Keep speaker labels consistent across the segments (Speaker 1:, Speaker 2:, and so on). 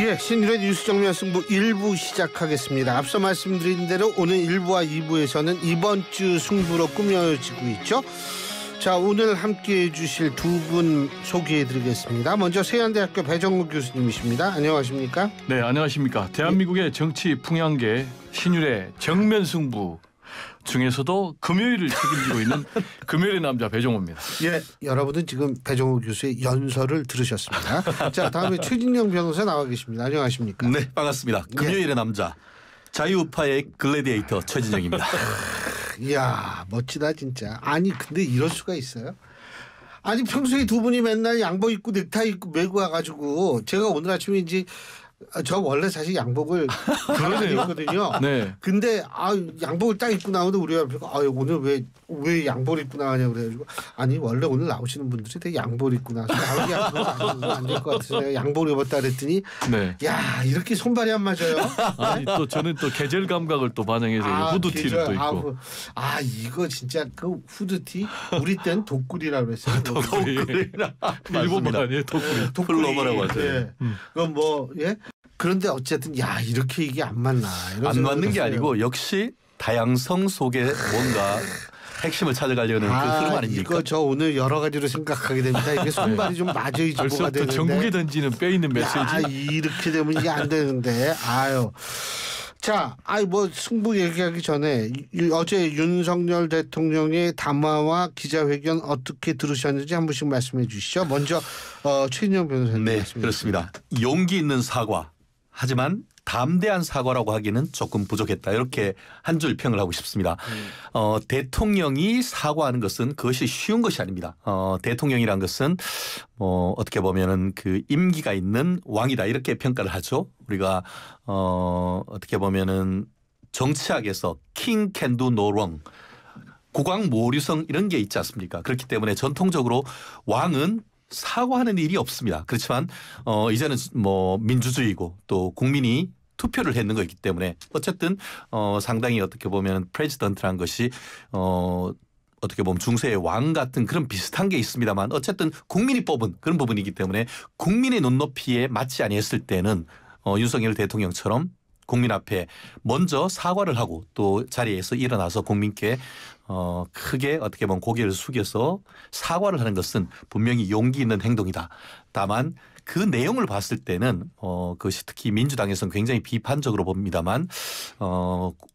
Speaker 1: 예, 신일의 뉴스 정면 승부 1부 시작하겠습니다. 앞서 말씀드린 대로 오늘 1부와 2부에서는 이번 주 승부로 꾸며지고 있죠. 자, 오늘 함께해 주실 두 분 소개해드리겠습니다. 먼저 세안대학교 배정우 교수님이십니다. 안녕하십니까?
Speaker 2: 네, 안녕하십니까. 대한민국의 정치 풍향계 신율의 정면 승부 중에서도 금요일을 책임지고 있는 금요일의 남자 배정우입니다.
Speaker 1: 예, 여러분은 지금 배정우 교수의 연설을 들으셨습니다. 자, 다음에 최진영 변호사 나와 계십니다. 안녕하십니까?
Speaker 3: 네, 반갑습니다. 금요일의 남자 자유우파의 글래디에이터 최진영입니다.
Speaker 1: 이야, 멋지다 진짜. 아니 근데 이럴 수가 있어요? 아니 평소에 두 분이 맨날 양복 입고 넥타이 입고 메고 와가지고 제가 오늘 아침에 이제 저 원래 사실 양복을 안 입거든요.
Speaker 2: 네.
Speaker 1: 근데 양복을 딱 입고 나오는데 우리 앞에가 오늘 왜 양복을 입고 나가냐고 그래가지고 아니 원래 오늘 나오시는 분들이 되게 양복을 입고 나와서 안 될 것 같아서 내가 양복을 입었다 그랬더니
Speaker 2: 네.
Speaker 1: 야 이렇게 손발이 안 맞아요.
Speaker 2: 아니 또 저는 또 계절 감각을 또 반영해서 후드티를 또 입고.
Speaker 1: 이거 진짜 그 후드티 우리 땐 독구리라고 그랬어요.
Speaker 3: 독구리라.
Speaker 2: 일본말 아니에요? 독구리.
Speaker 3: 플로버라고 하죠.
Speaker 1: 예. 그건 뭐 예. 그런데 어쨌든 이렇게 이게 안 맞나.
Speaker 3: 안 맞는 게 아니고 역시 다양성 속에 뭔가 핵심을 찾아가려는 그 흐름 아닙니까?
Speaker 1: 이거 저 오늘 여러 가지로 생각하게 됩니다. 이게 손발이 좀 맞아야지 뭐가 되는데.
Speaker 2: 전국에 던지는 뼈 있는 메시지.
Speaker 1: 이렇게 되면 이게 안 되는데. 자, 뭐 승부 얘기하기 전에 어제 윤석열 대통령의 담화와 기자회견 어떻게 들으셨는지 한 분씩 말씀해 주시죠. 먼저 최인영 변호사님.
Speaker 3: 네, 그렇습니다. 용기 있는 사과. 하지만 담대한 사과라고 하기는 조금 부족했다. 이렇게 한 줄 평을 하고 싶습니다. 대통령이 사과하는 것은 그것이 쉬운 것이 아닙니다. 대통령이란 것은 어떻게 보면은 그 임기가 있는 왕이다 이렇게 평가를 하죠. 우리가 어떻게 보면은 정치학에서 king can do no wrong. 국왕모류성 이런 게 있지 않습니까? 그렇기 때문에 전통적으로 왕은 사과하는 일이 없습니다. 그렇지만 이제는 뭐 민주주의고 또 국민이 투표를 했는 거기 때문에 어쨌든 상당히 어떻게 보면 프레지던트란 것이 어떻게 보면 중세의 왕 같은 그런 비슷한 게 있습니다만 어쨌든 국민이 뽑은 그런 부분이기 때문에 국민의 눈높이에 맞지 아니했을 때는 윤석열 대통령처럼 국민 앞에 먼저 사과를 하고 또 자리에서 일어나서 국민께 크게 어떻게 보면 고개를 숙여서 사과를 하는 것은 분명히 용기 있는 행동이다. 다만 그 내용을 봤을 때는 그것이 특히 민주당에서는 굉장히 비판적으로 봅니다만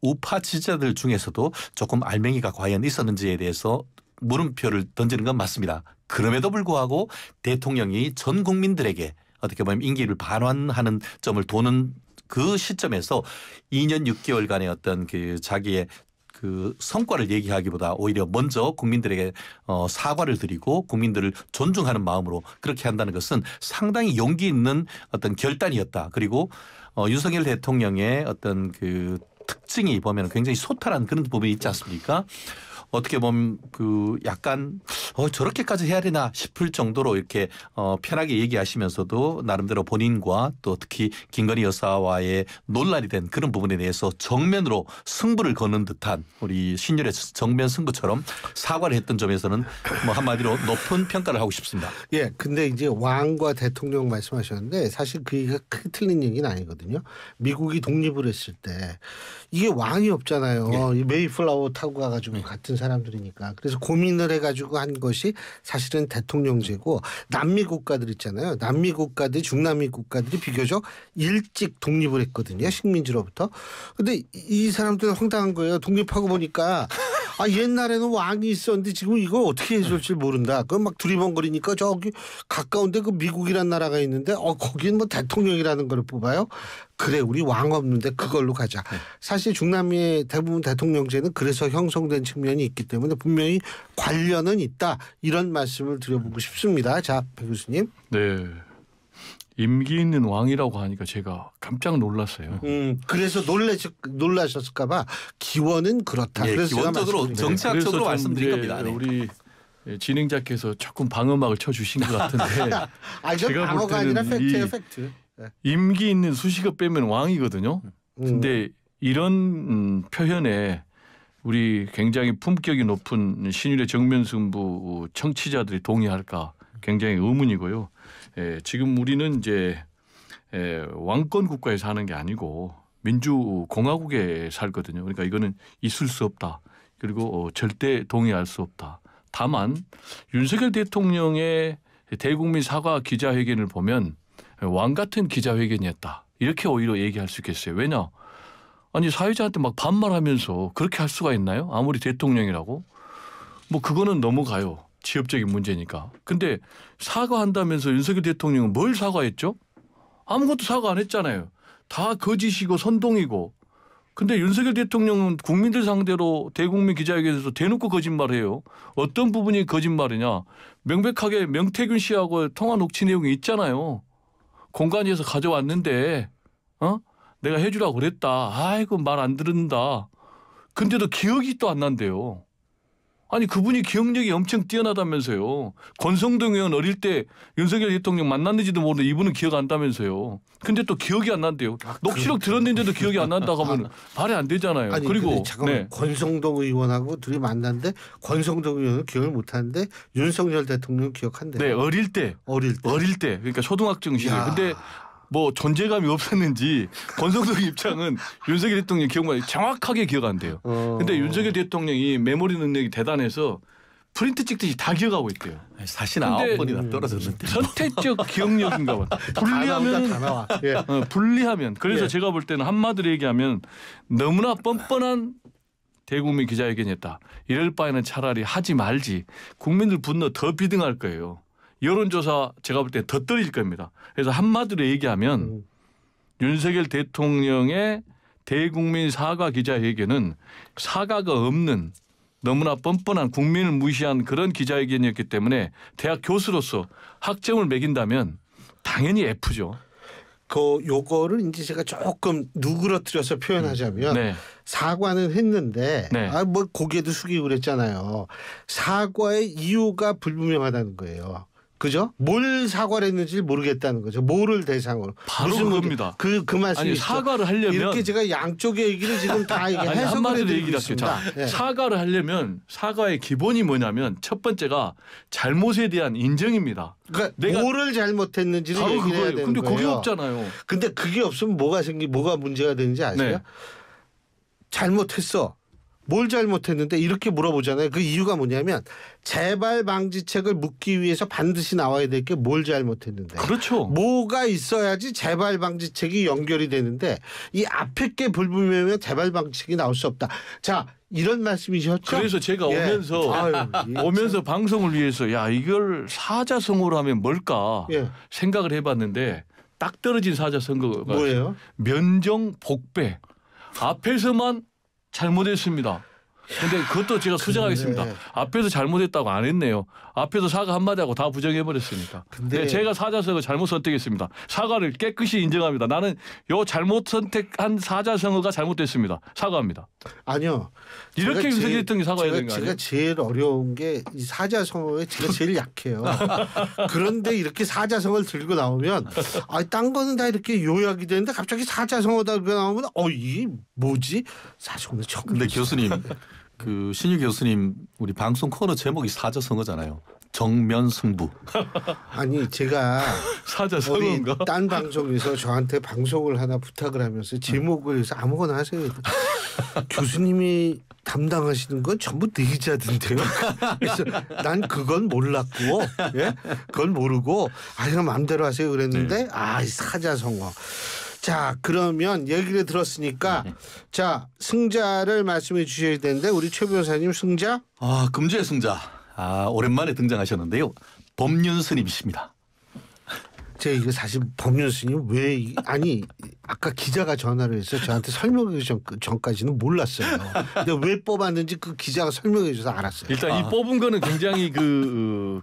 Speaker 3: 우파 지지자들 중에서도 조금 알맹이가 과연 있었는지에 대해서 물음표를 던지는 건 맞습니다. 그럼에도 불구하고 대통령이 전 국민들에게 어떻게 보면 임기를 반환하는 점을 도는 그 시점에서 2년 6개월간의 어떤 그 자기의 그 성과를 얘기하기보다 오히려 먼저 국민들에게 사과를 드리고 국민들을 존중하는 마음으로 그렇게 한다는 것은 상당히 용기 있는 어떤 결단이었다. 그리고 윤석열 대통령의 어떤 그 특징이 보면 굉장히 소탈한 그런 부분이 있지 않습니까? 어떻게 보면 그 약간 저렇게까지 해야 되나 싶을 정도로 이렇게 편하게 얘기하시면서도 나름대로 본인과 또 특히 김건희 여사와의 논란이 된 그런 부분에 대해서 정면으로 승부를 거는 듯한 우리 신율의 정면 승부처럼 사과를 했던 점에서는 뭐 한마디로 높은 평가를 하고 싶습니다.
Speaker 1: 예, 근데 이제 왕과 대통령 말씀하셨는데 사실 그게 크게 틀린 얘기는 아니거든요. 미국이 독립을 했을 때 이게 왕이 없잖아요. 예. 메이플라워 타고 가가지고 같은 사람들이니까. 그래서 고민을 해가지고 한 것이 사실은 대통령제고 남미 국가들 있잖아요. 남미 국가들, 중남미 국가들이 비교적 일찍 독립을 했거든요. 식민지로부터. 근데 이 사람들은 황당한 거예요. 독립하고 보니까 옛날에는 왕이 있었는데 지금 이걸 어떻게 해줄지 모른다. 그럼 막 두리번거리니까 저기 가까운데 그 미국이란 나라가 있는데 거기는 뭐 대통령이라는 걸 뽑아요. 그래 우리 왕 없는데 그걸로 가자. 사실 중남미의 대부분 대통령제는 그래서 형성된 측면이 있기 때문에 분명히 관련은 있다. 이런 말씀을 드려보고 싶습니다. 자, 배 교수님.
Speaker 2: 네. 임기 있는 왕이라고 하니까 제가 깜짝 놀랐어요.
Speaker 1: 그래서 놀라셨을까 봐 기원은 그렇다.
Speaker 3: 예,
Speaker 1: 그래서
Speaker 3: 기원적으로 정치학적으로 말씀드린 겁니다. 네.
Speaker 2: 우리 진행자께서 조금 방어막을 쳐주신 것 같은데
Speaker 1: 제가 방어가 아니라 팩트예요. 팩트.
Speaker 2: 임기 있는 수식어 빼면 왕이거든요. 근데 이런 표현에 우리 굉장히 품격이 높은 신율의 정면 승부 청취자들이 동의할까 굉장히 의문이고요. 지금 우리는 이제 왕권 국가에 사는 게 아니고 민주공화국에 살거든요. 그러니까 이거는 있을 수 없다. 그리고 절대 동의할 수 없다. 다만 윤석열 대통령의 대국민 사과 기자회견을 보면 왕 같은 기자회견이었다. 이렇게 오히려 얘기할 수 있겠어요. 왜냐? 아니 사회자한테 막 반말하면서 그렇게 할 수가 있나요? 아무리 대통령이라고. 뭐 그거는 넘어가요. 지역적인 문제니까. 근데 사과한다면서 윤석열 대통령은 뭘 사과했죠? 아무것도 사과 안 했잖아요. 다 거짓이고 선동이고. 근데 윤석열 대통령은 국민들 상대로 대국민 기자회견에서 대놓고 거짓말해요. 어떤 부분이 거짓말이냐. 명백하게 명태균 씨하고 통화 녹취 내용이 있잖아요. 공간에서 가져왔는데 내가 해주라고 그랬다. 아이고 말 안 듣는다. 근데도 기억이 또 안 난대요. 아니 그분이 기억력이 엄청 뛰어나다면서요. 권성동 의원 어릴 때 윤석열 대통령 만났는지도 모르는데 이분은 기억 안 나면서요. 근데 또 기억이 안 난대요. 녹취록 들었는데도 기억이 안 난다고 하면 말이 안 되잖아요.
Speaker 1: 아니,
Speaker 2: 그리고
Speaker 1: 잠깐만 권성동 의원하고 둘이 만났는데 권성동 의원은 기억을 못하는데 윤석열 대통령 기억한대요.
Speaker 2: 네, 어릴 때. 그러니까 초등학생 시절. 근데 뭐 존재감이 없었는지 권성동 입장은 윤석열 대통령 기억만 정확하게 기억 안 돼요. 근데 윤석열 대통령이 메모리 능력이 대단해서 프린트 찍듯이 다 기억하고 있대요.
Speaker 3: 사실 9번이나 떨어졌는데.
Speaker 2: 선택적 기억력인가 봐. 분리하면 분리하면 그래서 제가 볼 때는 한마디로 얘기하면 너무나 뻔뻔한 대국민 기자회견이었다. 이럴 바에는 차라리 하지 말지. 국민들 분노 더 비등할 거예요. 여론조사 제가 볼 때 더 떨어질 겁니다. 그래서 한마디로 얘기하면 윤석열 대통령의 대국민 사과 기자회견은 사과가 없는 너무나 뻔뻔한 국민을 무시한 그런 기자회견이었기 때문에 대학 교수로서 학점을 매긴다면 당연히 F죠.
Speaker 1: 요거를 이제 제가 조금 누그러뜨려서 표현하자면 사과는 했는데 뭐 고개도 숙이고 그랬잖아요. 사과의 이유가 불분명하다는 거예요. 그죠? 뭘 사과를 했는지 모르겠다는 거죠. 뭐를 대상으로.
Speaker 2: 바로 그겁니다.
Speaker 1: 그 말씀이
Speaker 2: 아니 사과를 하려면
Speaker 1: 이렇게 제가 양쪽의 얘기를 지금 다 이게 해석을 해드리고 있습니다.
Speaker 2: 사과를 하려면 사과의 기본이 뭐냐면 첫 번째가 잘못에 대한 인정입니다.
Speaker 1: 그러니까 내가 뭐를 잘못했는지를 얘기를 해야 되는
Speaker 2: 근데
Speaker 1: 거예요.
Speaker 2: 그게 없잖아요.
Speaker 1: 근데 그게 없으면 뭐가 문제가 되는지 아세요? 잘못했어. 뭘 잘못했는데 이렇게 물어보잖아요. 그 이유가 뭐냐면 재발 방지책을 묻기 위해서 반드시 나와야 될 게 뭘 잘못했는데.
Speaker 2: 그렇죠.
Speaker 1: 뭐가 있어야지 재발 방지책이 연결이 되는데 이 앞에 게 불분명하면 재발 방지책이 나올 수 없다. 자, 이런 말씀이셨죠?
Speaker 2: 그래서 제가 오면서 방송을 위해서 야 이걸 사자성어로 하면 뭘까 생각을 해봤는데 딱 떨어진 사자성어가
Speaker 1: 뭐예요?
Speaker 2: 면정복배. 앞에서만 잘못했습니다. 근데 그것도 제가 수정하겠습니다. 앞에서 잘못했다고 안 했네요. 앞에서 사과 한마디 하고 다 부정해버렸으니까. 근데 제가 사자성어 잘못 선택했습니다. 사과를 깨끗이 인정합니다. 나는 요 잘못 선택한 사자성어가 잘못됐습니다. 사과합니다.
Speaker 1: 아니요.
Speaker 2: 이렇게 윤석열 대통령이 사과해야 되는 거 아니에요?
Speaker 1: 제가 제일 어려운 게 이 사자성어에 제가 제일 약해요. 그런데 이렇게 사자성어를 들고 나오면 딴 거는 다 이렇게 요약이 되는데 갑자기 사자성어다 들고 나오면 이게 뭐지? 사실 오늘 처음.
Speaker 3: 근데 교수님 그 신유 교수님 우리 방송 코너 제목이 사자성어잖아요. 정면승부.
Speaker 1: 아니 제가
Speaker 2: 사자성어인가?
Speaker 1: 딴 방송에서 저한테 방송을 하나 부탁을 하면서 제목을 해서 아무거나 하세요. 교수님이 담당하시는 건 전부 내기자던데요. 그래서 난 그건 몰랐고, 그건 모르고 그냥 마음대로 하세요 그랬는데 사자성어. 자 그러면 얘기를 들었으니까 자 승자를 말씀해 주셔야 되는데 우리 최 변호사님 승자?
Speaker 3: 금주의 승자. 오랜만에 등장하셨는데요. 법륜스님이십니다.
Speaker 1: 제가 이거 사실 법륜스님 아까 기자가 전화를 해서 저한테 설명해 전까지는 몰랐어요. 근데 왜 뽑았는지 그 기자가 설명해 줘서 알았어요.
Speaker 2: 일단 이 뽑은 거는 굉장히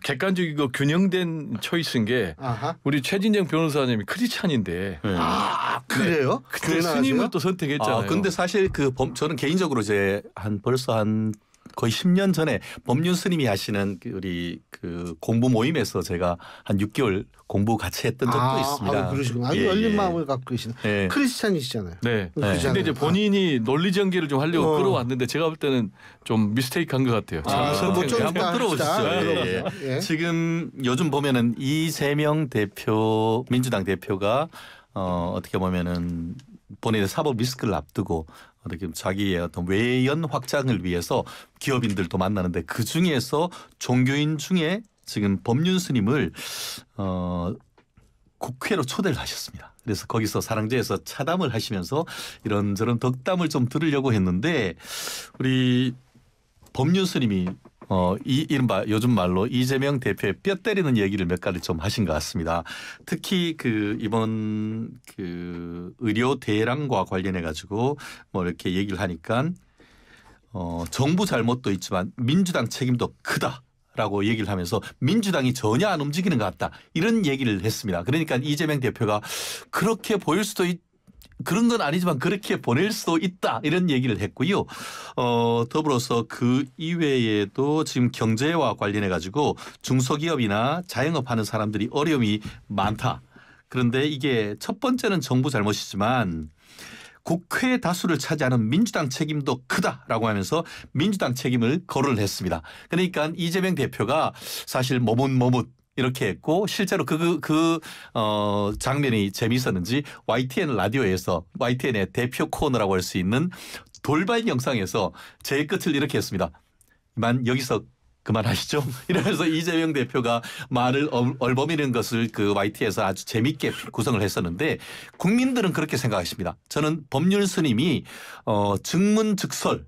Speaker 2: 객관적이고 균형된 초이스인 게 우리 최진정 변호사님이 크리스찬인데.
Speaker 1: 그래요?
Speaker 2: 그때 스님을 또 선택했잖아요.
Speaker 3: 근데 사실 저는 개인적으로 벌써 거의 10년 전에 법륜 스님이 하시는 우리 공부 모임에서 제가 한 6개월 공부 같이 했던 적도 있습니다.
Speaker 1: 그러시구나. 아주 열린 마음을 갖고 계시는 크리스찬이시잖아요.
Speaker 2: 네. 근데 이제 본인이 논리 전개를 좀 하려고 끌어왔는데 제가 볼 때는 좀 미스테이크한 것 같아요.
Speaker 3: 한번 들어보시죠. 지금 요즘 보면은 이재명 대표 민주당 대표가 어떻게 보면은 본인의 사법 리스크를 앞두고 어떻게 자기의 어떤 외연 확장을 위해서 기업인들도 만나는데 그 중에서 종교인 중에 지금 법륜 스님을 국회로 초대를 하셨습니다. 그래서 거기서 사랑제에서 차담을 하시면서 이런저런 덕담을 좀 들으려고 했는데 우리 법륜 스님이 이른바 요즘 말로 이재명 대표의 뼈 때리는 얘기를 몇 가지 좀 하신 것 같습니다. 특히 그 이번 그 의료 대란과 관련해 가지고 뭐 이렇게 얘기를 하니까 정부 잘못도 있지만 민주당 책임도 크다. 라고 얘기를 하면서 민주당이 전혀 안 움직이는 것 같다. 이런 얘기를 했습니다. 그러니까 이재명 대표가 그렇게 보일 수도 그런 건 아니지만 그렇게 보낼 수도 있다. 이런 얘기를 했고요. 더불어서 그 이외에도 지금 경제와 관련해 가지고 중소기업이나 자영업 하는 사람들이 어려움이 많다. 그런데 이게 첫 번째는 정부 잘못이지만 국회 다수를 차지하는 민주당 책임도 크다라고 하면서 민주당 책임을 거론을 했습니다. 그러니까 이재명 대표가 사실 머뭇 이렇게 했고 실제로 장면이 재미있었는지 YTN 라디오에서 YTN의 대표 코너라고 할 수 있는 돌발 영상에서 제 끝을 이렇게 했습니다. 만 여기서 그만하시죠. 이러면서 이재명 대표가 말을 얼버미는 것을 그 YT에서 아주 재밌게 구성을 했었는데 국민들은 그렇게 생각하십니다. 저는 법률 스님이 증문즉설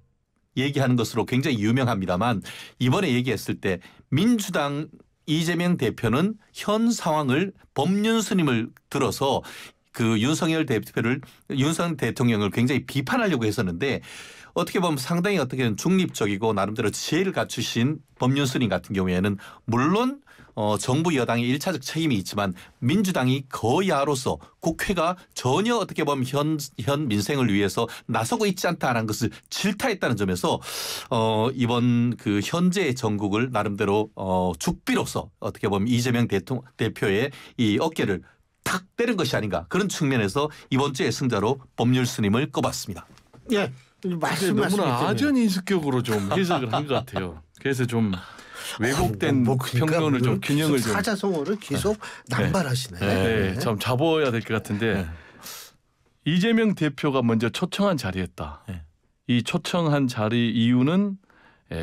Speaker 3: 얘기하는 것으로 굉장히 유명합니다만 이번에 얘기했을 때 민주당 이재명 대표는 현 상황을 법률 스님을 들어서 그 윤석열 대통령을 굉장히 비판하려고 했었는데 어떻게 보면 상당히 어떻게 보면 중립적이고 나름대로 지혜를 갖추신 법륜 스님 같은 경우에는 물론 정부 여당의 1차적 책임이 있지만 민주당이 거야로서 국회가 전혀 어떻게 보면 현 민생을 위해서 나서고 있지 않다는 것을 질타했다는 점에서 이번 그 현재의 정국을 나름대로 죽비로서 어떻게 보면 이재명 대표의 이 어깨를 탁 때린 것이 아닌가 그런 측면에서 이번 주의 승자로 법률 스님을 꼽았습니다.
Speaker 1: 예.
Speaker 2: 너무나 아전인수격으로 좀 해석을 한 것 같아요. 그래서 좀 왜곡된 평론을 좀 균형을 좀
Speaker 1: 사자성어를 계속 남발하시네.
Speaker 2: 네, 참 잡아야 될 것 같은데 이재명 대표가 먼저 초청한 자리였다. 이 초청한 자리 이유는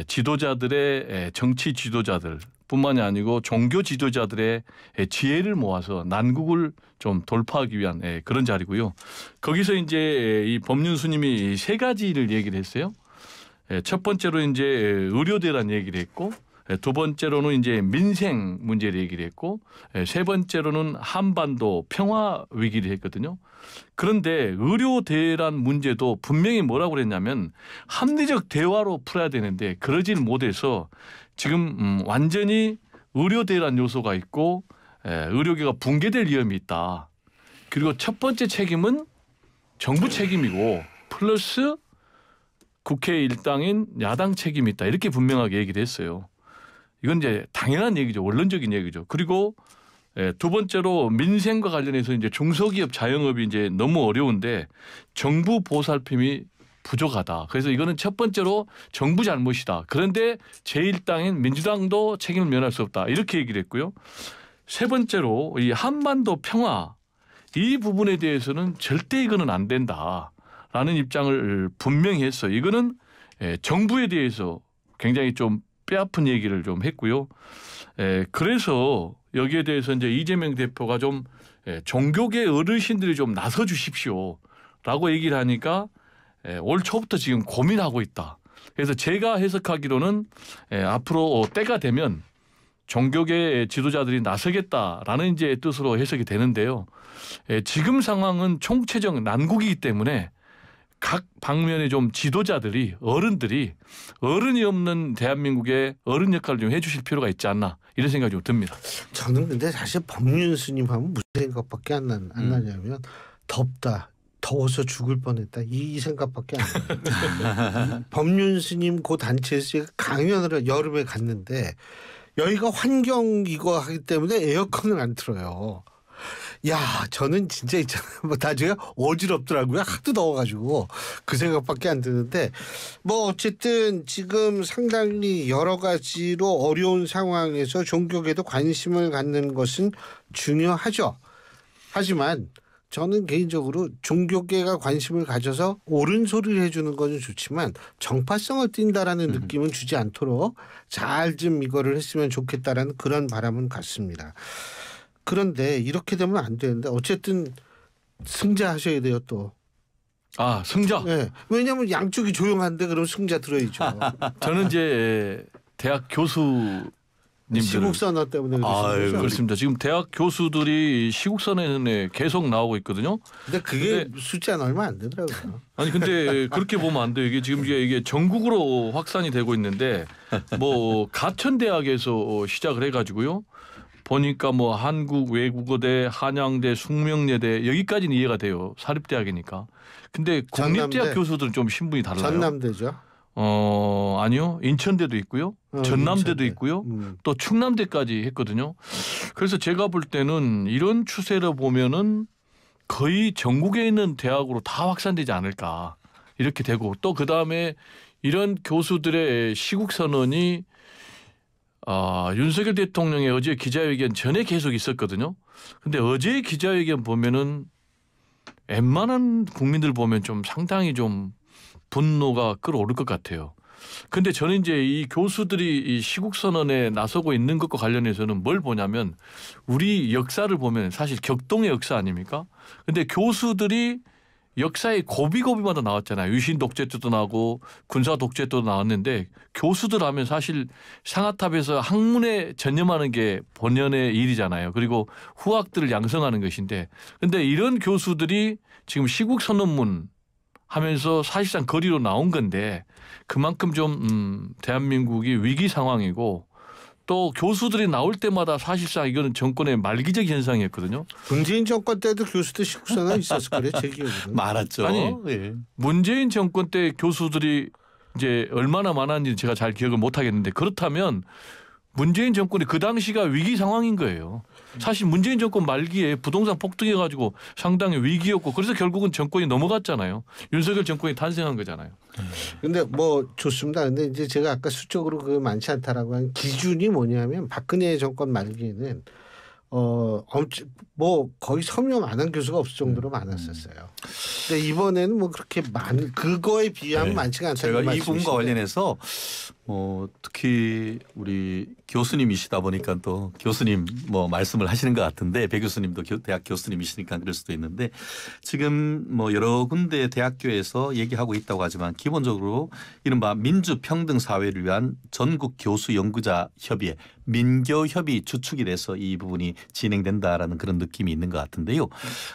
Speaker 2: 지도자들의 정치 지도자들 뿐만이 아니고 종교 지도자들의 지혜를 모아서 난국을 좀 돌파하기 위한 그런 자리고요. 거기서 이제 이 법륜 스님이 세 가지를 얘기를 했어요. 첫 번째로 이제 의료대란 얘기를 했고, 두 번째로는 이제 민생 문제를 얘기를 했고, 세 번째로는 한반도 평화 위기를 했거든요. 그런데 의료대란 문제도 분명히 뭐라고 그랬냐면 합리적 대화로 풀어야 되는데 그러질 못해서 지금 완전히 의료대란 요소가 있고 의료계가 붕괴될 위험이 있다. 그리고 첫 번째 책임은 정부 책임이고 플러스 국회 일당인 야당 책임이 있다. 이렇게 분명하게 얘기를 했어요. 이건 이제 당연한 얘기죠. 원론적인 얘기죠. 그리고 두 번째로 민생과 관련해서 이제 중소기업 자영업이 이제 너무 어려운데 정부 보살핌이 부족하다. 그래서 이거는 첫 번째로 정부 잘못이다. 그런데 제1당인 민주당도 책임을 면할 수 없다. 이렇게 얘기를 했고요. 세 번째로 이 한반도 평화 이 부분에 대해서는 절대 이거는 안 된다라는 입장을 분명히 했어요. 이거는 정부에 대해서 굉장히 좀 뼈아픈 얘기를 좀 했고요. 그래서 여기에 대해서 이제 이재명 대표가 좀 종교계 어르신들이 좀 나서 주십시오라고 얘기를 하니까 올 초부터 지금 고민하고 있다. 그래서 제가 해석하기로는 앞으로 때가 되면 종교계 지도자들이 나서겠다라는 이제 뜻으로 해석이 되는데요. 지금 상황은 총체적 난국이기 때문에 각 방면의 좀 지도자들이 어른들이 어른이 없는 대한민국의 어른 역할을 좀 해주실 필요가 있지 않나 이런 생각이 좀 듭니다.
Speaker 1: 저는 근데 사실 법륜 스님 하면 무슨 생각밖에 안 나냐면 덥다. 더워서 죽을 뻔했다. 이 생각밖에 안 나요. 법륜 스님 그 단체에서 제가 강연을 여름에 갔는데 여기가 환경 이거 하기 때문에 에어컨을 안 틀어요. 야, 저는 진짜 있잖아요. 뭐 나중에 어지럽더라고요. 하도 더워가지고 그 생각밖에 안 드는데 뭐 어쨌든 지금 상당히 여러 가지로 어려운 상황에서 종교계도 관심을 갖는 것은 중요하죠. 하지만 저는 개인적으로 종교계가 관심을 가져서 옳은 소리를 해주는 건 좋지만 정파성을 띈다라는 느낌은 주지 않도록 잘 좀 이거를 했으면 좋겠다라는 그런 바람은 같습니다. 그런데 이렇게 되면 안 되는데 어쨌든 승자하셔야 돼요 또.
Speaker 2: 아, 승자.
Speaker 1: 네. 왜냐하면 양쪽이 조용한데 그럼 승자 들어야죠.
Speaker 2: 저는 이제 대학 교수님들
Speaker 1: 시국선언 때문에 그러시는 거죠?
Speaker 2: 그렇습니다. 지금 대학 교수들이 시국선언에 계속 나오고 있거든요.
Speaker 1: 근데 그게 숫자는 얼마 안 되더라고요.
Speaker 2: 아니 근데 그렇게 보면 안 돼요. 이게 지금 이게 전국으로 확산이 되고 있는데 뭐 가천대학에서 시작을 해가지고요. 보니까 뭐 한국 외국어대, 한양대, 숙명여대 여기까지는 이해가 돼요. 사립대학이니까. 근데 공립대학
Speaker 1: 전남대.
Speaker 2: 교수들은 좀 신분이 달라요.
Speaker 1: 전남대죠.
Speaker 2: 아니요. 인천대도 있고요. 전남대도
Speaker 1: 인천대.
Speaker 2: 있고요. 또 충남대까지 했거든요. 그래서 제가 볼 때는 이런 추세를 보면은 거의 전국에 있는 대학으로 다 확산되지 않을까 이렇게 되고 또 그다음에 이런 교수들의 시국 선언이 윤석열 대통령의 어제 기자회견 전에 계속 있었거든요. 근데 어제 기자회견 보면은 웬만한 국민들 보면 좀 상당히 좀 분노가 끌어오를 것 같아요. 근데 저는 이제 이 교수들이 이 시국 선언에 나서고 있는 것과 관련해서는 뭘 보냐면 우리 역사를 보면 사실 격동의 역사 아닙니까? 근데 교수들이 역사의 고비고비마다 나왔잖아요. 유신 독재 때도 나오고 군사 독재 때도 나왔는데 교수들 하면 사실 상하탑에서 학문에 전념하는 게 본연의 일이잖아요. 그리고 후학들을 양성하는 것인데 근데 이런 교수들이 지금 시국 선언문 하면서 사실상 거리로 나온 건데 그만큼 좀 대한민국이 위기 상황이고 또 교수들이 나올 때마다 사실상 이거는 정권의 말기적 현상이었거든요.
Speaker 1: 문재인 정권 때도 교수들 시국선언 있었을 거래요. 제 기억으로는.
Speaker 3: 많았죠.
Speaker 2: 아니
Speaker 3: 예.
Speaker 2: 문재인 정권 때 교수들이 이제 얼마나 많았는지 제가 잘 기억을 못 하겠는데 그렇다면 문재인 정권이 그 당시가 위기 상황인 거예요. 사실 문재인 정권 말기에 부동산 폭등해가지고 상당히 위기였고 그래서 결국은 정권이 넘어갔잖아요. 윤석열 정권이 탄생한 거잖아요.
Speaker 1: 근데 뭐 좋습니다. 근데 이제 제가 아까 수적으로 그 많지 않다라고 한 기준이 뭐냐면 박근혜 정권 말기에는 뭐 거의 서명 안 한 교수가 없을 정도로 많았었어요. 근데 이번에는 뭐 그렇게 그거에 비하면 많지가 않다는
Speaker 3: 제가 이
Speaker 1: 말씀이시죠.
Speaker 3: 부분과 관련해서 특히 우리 교수님이시다 보니까 또 교수님 뭐 말씀을 하시는 것 같은데 배 교수님도 대학 교수님이시니까 그럴 수도 있는데 지금 뭐 여러 군데 대학교에서 얘기하고 있다고 하지만 기본적으로 이른바 민주평등 사회를 위한 전국 교수 연구자 협의회 민교협이 주축이 돼서 이 부분이 진행된다라는 그런 느낌이 있는 것 같은데요.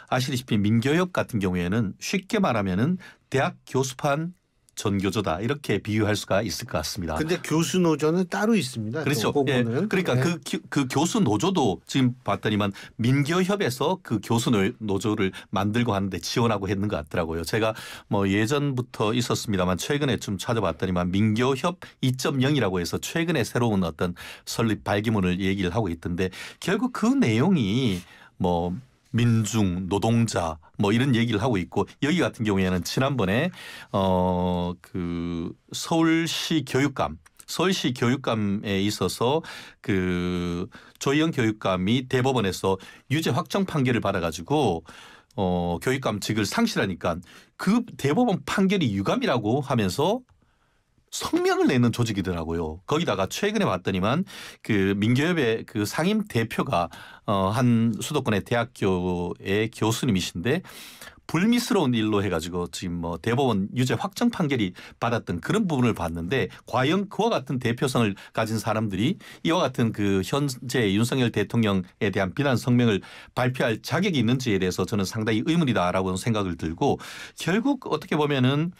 Speaker 3: 아시다시피 민교협 같은 경우에는 쉽게 말하면은 대학 교수판 전교조다 이렇게 비유할 수가 있을 것 같습니다.
Speaker 1: 근데 교수 노조는 따로 있습니다.
Speaker 3: 그렇죠. 예. 그러니까
Speaker 1: 네.
Speaker 3: 그 교수 노조도 지금 봤더니만 민교협에서 그 교수 노조를 만들고 하는데 지원하고 했는 것 같더라고요. 제가 뭐 예전부터 있었습니다만 최근에 좀 찾아봤더니만 민교협 2.0이라고 해서 최근에 새로운 어떤 설립 발기문을 얘기를 하고 있던데 결국 그 내용이 뭐 민중, 노동자 뭐 이런 얘기를 하고 있고 여기 같은 경우에는 지난번에 그 서울시 교육감에 있어서 그 조희영 교육감이 대법원에서 유죄 확정 판결을 받아가지고 교육감직을 상실하니까 그 대법원 판결이 유감이라고 하면서 성명을 내는 조직이더라고요. 거기다가 최근에 봤더니만 그 민교협의 그 상임 대표가 한 수도권의 대학교의 교수님이신데 불미스러운 일로 해가지고 지금 뭐 대법원 유죄 확정 판결이 받았던 그런 부분을 봤는데 과연 그와 같은 대표성을 가진 사람들이 이와 같은 그 현재 윤석열 대통령에 대한 비난 성명을 발표할 자격이 있는지에 대해서 저는 상당히 의문이다라고 생각을 들고 결국 어떻게 보면은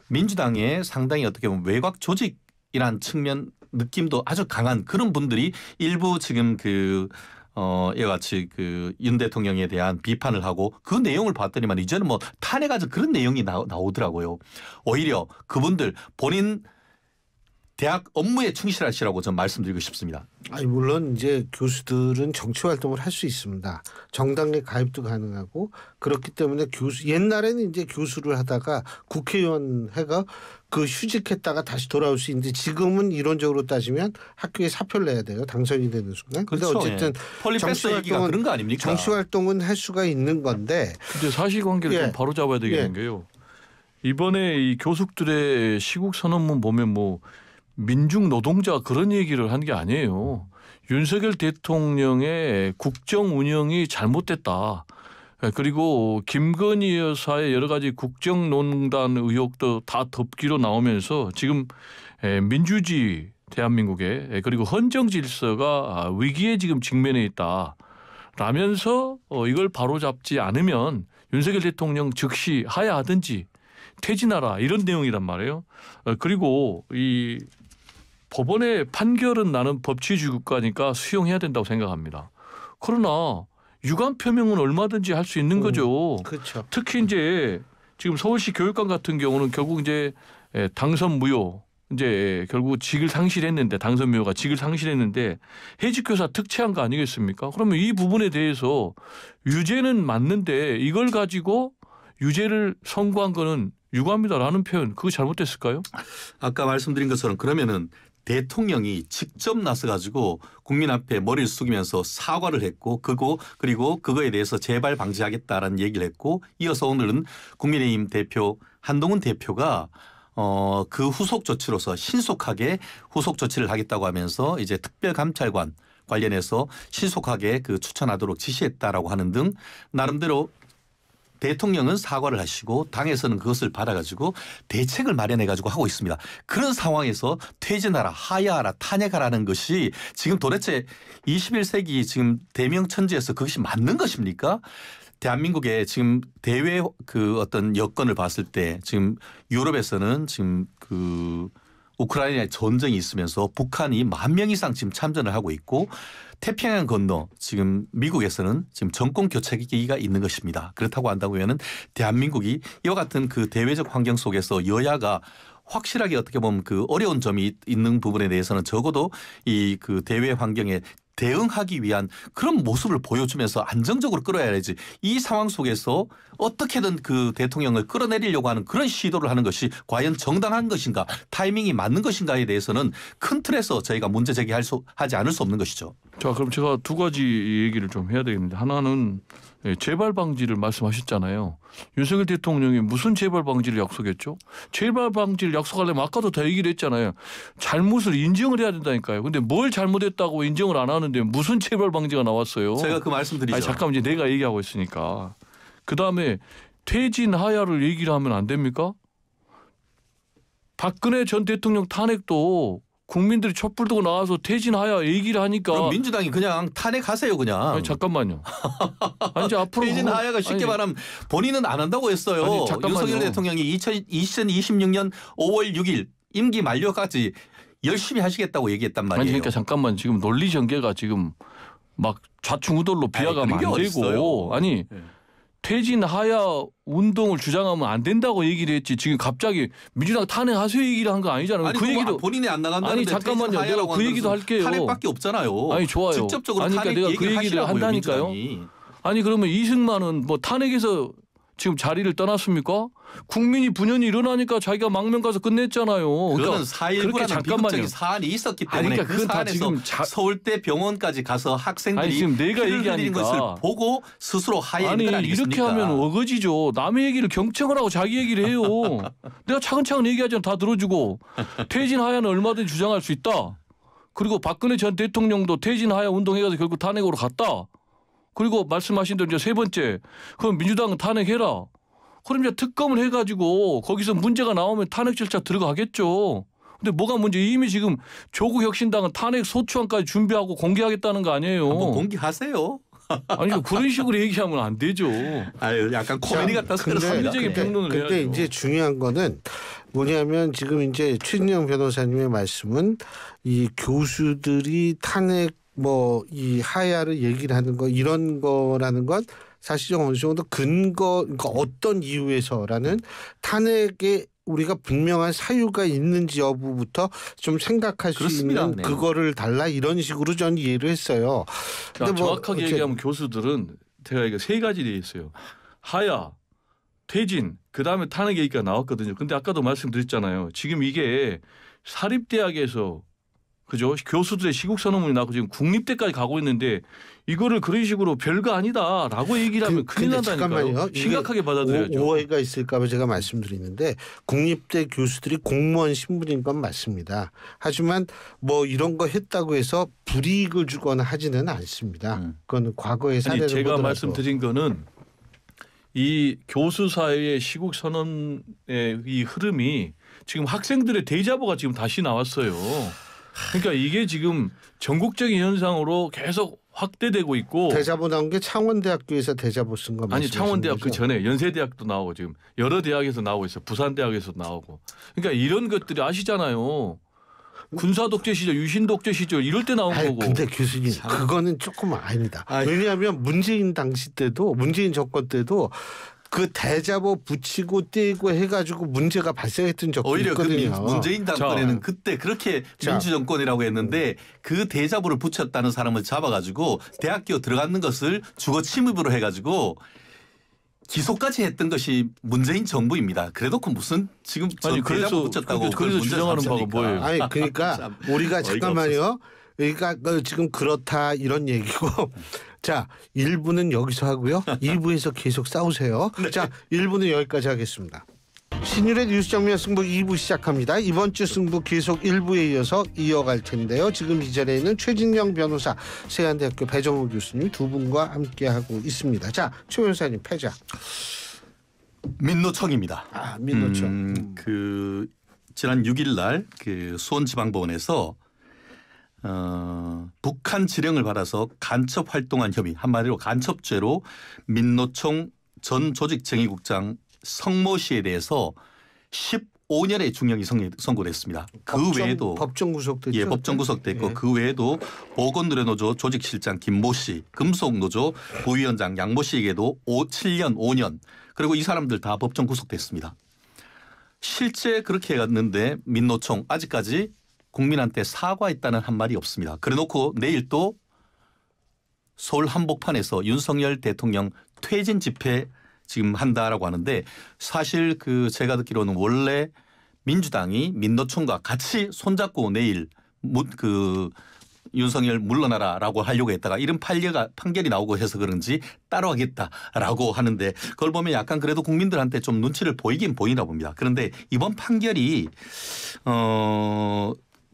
Speaker 3: 민주당의 상당히 어떻게 보면 외곽 조직이란 측면 느낌도 아주 강한 그런 분들이 일부 지금 이와 같이 그 윤 대통령에 대한 비판을 하고 그 내용을 봤더니만 이제는 뭐 탄핵하자 그런 내용이 나오더라고요. 오히려 그분들 본인 대학 업무에 충실하시라고 전 말씀드리고 싶습니다.
Speaker 1: 아니 물론 이제 교수들은 정치 활동을 할 수 있습니다. 정당에 가입도 가능하고 그렇기 때문에 교수 옛날에는 이제 교수를 하다가 국회의원 해가 그 휴직했다가 다시 돌아올 수 있는데 지금은 이론적으로 따지면 학교에 사표를 내야 돼요. 당선이 되는 순간. 근데
Speaker 3: 그렇죠.
Speaker 1: 어쨌든
Speaker 3: 폴리패스 얘기가 그런 거 아닙니까?
Speaker 1: 정치 활동은 할 수가 있는 건데.
Speaker 2: 근데 사실관계를
Speaker 1: 예.
Speaker 2: 좀 바로 잡아야 되겠는
Speaker 1: 예.
Speaker 2: 게요. 이번에 이 교수들의 시국 선언문 보면 뭐 민중 노동자 그런 얘기를 한 게 아니에요. 윤석열 대통령의 국정 운영이 잘못됐다. 그리고 김건희 여사의 여러 가지 국정농단 의혹도 다 덮기로 나오면서 지금 민주주의 대한민국에 그리고 헌정 질서가 위기에 지금 직면해 있다. 라면서 이걸 바로잡지 않으면 윤석열 대통령 즉시 하야하든지 퇴진하라 이런 내용이란 말이에요. 그리고 이 법원의 판결은 나는 법치주의 국가니까 수용해야 된다고 생각합니다. 그러나 유감 표명은 얼마든지 할 수 있는 거죠.
Speaker 1: 그렇죠.
Speaker 2: 특히 이제 지금 서울시 교육감 같은 경우는 결국 이제 당선 무효 이제 결국 직을 상실했는데 당선 무효가 직을 상실했는데 해직교사 특채한 거 아니겠습니까? 그러면 이 부분에 대해서 유죄는 맞는데 이걸 가지고 유죄를 선고한 거는 유감이다라는 표현 그거 잘못됐을까요?
Speaker 3: 아까 말씀드린 것처럼 그러면은 대통령이 직접 나서 가지고 국민 앞에 머리를 숙이면서 사과를 했고 그리고 그거에 대해서 재발 방지하겠다라는 얘기를 했고 이어서 오늘은 국민의힘 대표 한동훈 대표가 그 후속 조치로서 신속하게 후속 조치를 하겠다고 하면서 이제 특별감찰관 관련해서 신속하게 그 추천하도록 지시했다라고 하는 등 나름대로 대통령은 사과를 하시고 당에서는 그것을 받아가지고 대책을 마련해가지고 하고 있습니다. 그런 상황에서 퇴진하라, 하야하라, 탄핵하라는 것이 지금 도대체 21세기 지금 대명천지에서 그것이 맞는 것입니까? 대한민국의 지금 대외 그 어떤 여건을 봤을 때 지금 유럽에서는 지금 그 우크라이나에 전쟁이 있으면서 북한이 10,000명 이상 지금 참전을 하고 있고 태평양 건너 지금 미국에서는 지금 정권 교체기가 있는 것입니다. 그렇다고 한다면은 대한민국이 이와 같은 그 대외적 환경 속에서 여야가 확실하게 어떻게 보면 그 어려운 점이 있는 부분에 대해서는 적어도 이 그 대외 환경에 대응하기 위한 그런 모습을 보여주면서 안정적으로 끌어야지 이 상황 속에서 어떻게든 그 대통령을 끌어내리려고 하는 그런 시도를 하는 것이 과연 정당한 것인가 타이밍이 맞는 것인가에 대해서는 큰 틀에서 저희가 문제 제기하지 않을 수 없는 것이죠.
Speaker 2: 자, 그럼 제가 두 가지 얘기를 좀 해야 되겠는데 하나는 재발 방지를 말씀하셨잖아요. 윤석열 대통령이 무슨 재발 방지를 약속했죠? 재발 방지를 약속하려면 아까도 다 얘기를 했잖아요. 잘못을 인정을 해야 된다니까요. 근데 뭘 잘못했다고 인정을 안 하는데 무슨 재발 방지가 나왔어요?
Speaker 3: 제가 그 말씀드리죠.
Speaker 2: 아니, 잠깐 이제 내가 얘기하고 있으니까. 그다음에 퇴진 하야를 얘기를 하면 안 됩니까? 박근혜 전 대통령 탄핵도 국민들이 촛불 들고 나와서 퇴진하야 얘기를 하니까.
Speaker 3: 그럼 민주당이 그냥 탄핵하세요 그냥.
Speaker 2: 아니, 잠깐만요. 아니, 이제 앞으로
Speaker 3: 퇴진하야가 쉽게 말하면 본인은 안 한다고 했어요.
Speaker 2: 아니, 잠깐만요.
Speaker 3: 윤석열 대통령이 2026년 5월 6일 임기 만료까지 열심히 하시겠다고 얘기했단 말이에요.
Speaker 2: 아니 그러니까 잠깐만 지금 논리 전개가 지금 막 좌충우돌로 비아가면 안 되고 아니 퇴진 하야 운동을 주장하면 안 된다고 얘기를 했지 지금 갑자기 민주당 탄핵하세요 얘기를 한 거 아니잖아요.
Speaker 3: 아니,
Speaker 2: 그 얘기도
Speaker 3: 본인이 안 나간다는데
Speaker 2: 아니 잠깐만요. 내가 그 얘기도 할게요.
Speaker 3: 탄핵밖에 없잖아요.
Speaker 2: 아니 좋아요.
Speaker 3: 직접적으로
Speaker 2: 아니
Speaker 3: 탄핵
Speaker 2: 그러니까 내가 그 얘기를
Speaker 3: 하시라고요,
Speaker 2: 한다니까요.
Speaker 3: 민주당이.
Speaker 2: 아니 그러면 이승만은 뭐 탄핵에서 지금 자리를 떠났습니까? 국민이 분연이 일어나니까 자기가 망명 가서 끝냈잖아요.
Speaker 3: 그거는
Speaker 2: 그러니까
Speaker 3: 4.19라는 비극적인 사안이 있었기 때문에
Speaker 2: 아니, 그러니까
Speaker 3: 그
Speaker 2: 그건 다
Speaker 3: 사안에서
Speaker 2: 지금
Speaker 3: 서울대 병원까지 가서 학생들이
Speaker 2: 아니, 지금 내가
Speaker 3: 피를 흘리는
Speaker 2: 얘기하니까.
Speaker 3: 것을 보고 스스로 하야한
Speaker 2: 아니
Speaker 3: 건 아니겠습니까?
Speaker 2: 이렇게 하면 어거지죠. 남의 얘기를 경청을 하고 자기 얘기를 해요. 내가 차근차근 얘기하자면 다 들어주고 퇴진 하야는 얼마든지 주장할 수 있다. 그리고 박근혜 전 대통령도 퇴진 하야 운동해가지고 결국 탄핵으로 갔다. 그리고 말씀하신 대로 이제 세 번째 그럼 민주당은 탄핵해라. 그럼 이제 특검을 해가지고 거기서 문제가 나오면 탄핵 절차 들어가겠죠. 근데 뭐가 문제? 이미 지금 조국 혁신당은 탄핵 소추안까지 준비하고 공개하겠다는 거 아니에요.
Speaker 3: 한번 공개하세요.
Speaker 2: 아니 그런 식으로 얘기하면 안 되죠.
Speaker 3: 아유, 약간 코미디 같아서 그렇습니다.
Speaker 2: 합리적인 평론을
Speaker 1: 근데
Speaker 2: 해야죠.
Speaker 1: 이제 중요한 거는 뭐냐면 지금 이제 최진영 변호사님의 말씀은 이 교수들이 탄핵 뭐 이 하야를 얘기를 하는 거 이런 거라는 건 사실상 어느 정도 근거 그러니까 어떤 이유에서라는 탄핵의 우리가 분명한 사유가 있는지 여부부터 좀 생각할 수
Speaker 3: 그렇습니다.
Speaker 1: 있는
Speaker 3: 네.
Speaker 1: 그거를 달라 이런 식으로 전 이해를 했어요. 근데 뭐
Speaker 2: 정확하게 얘기하면 교수들은 제가 이거 세 가지 돼 있어요. 하야, 퇴진, 그 다음에 탄핵 얘기가 나왔거든요. 근데 아까도 말씀드렸잖아요. 지금 이게 사립대학에서 그죠? 교수들의 시국 선언문이 나고 지금 국립대까지 가고 있는데 이거를 그런 식으로 별거 아니다라고 얘기를 하면 큰일
Speaker 1: 근데
Speaker 2: 난다니까요.
Speaker 1: 잠깐만요.
Speaker 2: 심각하게 받아들여야죠.
Speaker 1: 오해가 있을까 봐 제가 말씀드리는데 국립대 교수들이 공무원 신분인 건 맞습니다. 하지만 뭐 이런 거 했다고 해서 불이익을 주거나 하지는 않습니다. 그거는 과거의 사례를
Speaker 2: 아니, 제가
Speaker 1: 보더라도.
Speaker 2: 말씀드린 거는 이 교수 사회의 시국 선언의 이 흐름이 지금 학생들의 데자부가 지금 다시 나왔어요. 그러니까 이게 지금 전국적인 현상으로 계속 확대되고 있고
Speaker 1: 대자보 나온 게 창원대학교에서 대자보 쓴 거
Speaker 2: 아니
Speaker 1: 말씀하시는
Speaker 2: 창원대학 그
Speaker 1: 거죠?
Speaker 2: 전에 연세대학도 나오고 지금 여러 대학에서 나오고 있어요. 부산대학에서 나오고. 그러니까 이런 것들이 아시잖아요. 군사 독재 시절, 유신 독재 시절 이럴 때 나온
Speaker 1: 아니,
Speaker 2: 거고.
Speaker 1: 근데 교수님 그거는 조금 아니다. 왜냐하면 문재인 당시 때도 문재인 정권 때도 그 대자보 붙이고 떼고 해가지고 문제가 발생했던 적도
Speaker 3: 오히려
Speaker 1: 있거든요.
Speaker 3: 그 문재인 당권에는 그때 그렇게 민주정권이라고 했는데 그 대자보를 붙였다는 사람을 잡아가지고 대학교 들어가는 것을 주거 침입으로 해가지고 기소까지 했던 것이 문재인 정부입니다. 그래도 그 무슨 지금
Speaker 2: 아니,
Speaker 3: 대자보 붙였다고
Speaker 2: 그래서 주장하는 바가 뭐예요?
Speaker 1: 아니 그러니까 우리가 잠깐만요. 그러니까 지금 그렇다 이런 얘기고 자 1부는 여기서 하고요. 2부에서 계속 싸우세요. 자 1부는 여기까지 하겠습니다. 신율의 뉴스 정면 승부 2부 시작합니다. 이번 주 승부 계속 1부에 이어서 이어갈 텐데요. 지금 이 자리에는 최진영 변호사, 세안대학교 배정우 교수님 두 분과 함께하고 있습니다. 자, 최 변호사님 패자.
Speaker 3: 민노총입니다.
Speaker 1: 아, 민노총.
Speaker 3: 그 지난 6일 날그 수원지방법원에서 북한 지령을 받아서 간첩 활동한 혐의, 한마디로 간첩죄로 민노총 전 조직정의국장 성모 씨에 대해서 15년의 중형이 선고됐습니다. 그 외에도
Speaker 1: 법정 구속됐죠.
Speaker 3: 예, 법정 구속됐고
Speaker 1: 예.
Speaker 3: 그 외에도 보건노래노조 조직실장 김모 씨, 금속노조 부위원장 양모 씨에게도 7년, 5년 그리고 이 사람들 다 법정 구속됐습니다. 실제 그렇게 했는데 민노총 아직까지 국민한테 사과했다는 한 말이 없습니다. 그래놓고 내일 또 서울 한복판에서 윤석열 대통령 퇴진 집회 지금 한다라고 하는데 사실 그 제가 듣기로는 원래 민주당이 민노총과 같이 손잡고 내일 그 윤석열 물러나라라고 하려고 했다가 이런 판결이 나오고 해서 그런지 따로 하겠다라고 하는데 그걸 보면 약간 그래도 국민들한테 좀 눈치를 보이긴 보이나 봅니다. 그런데 이번 판결이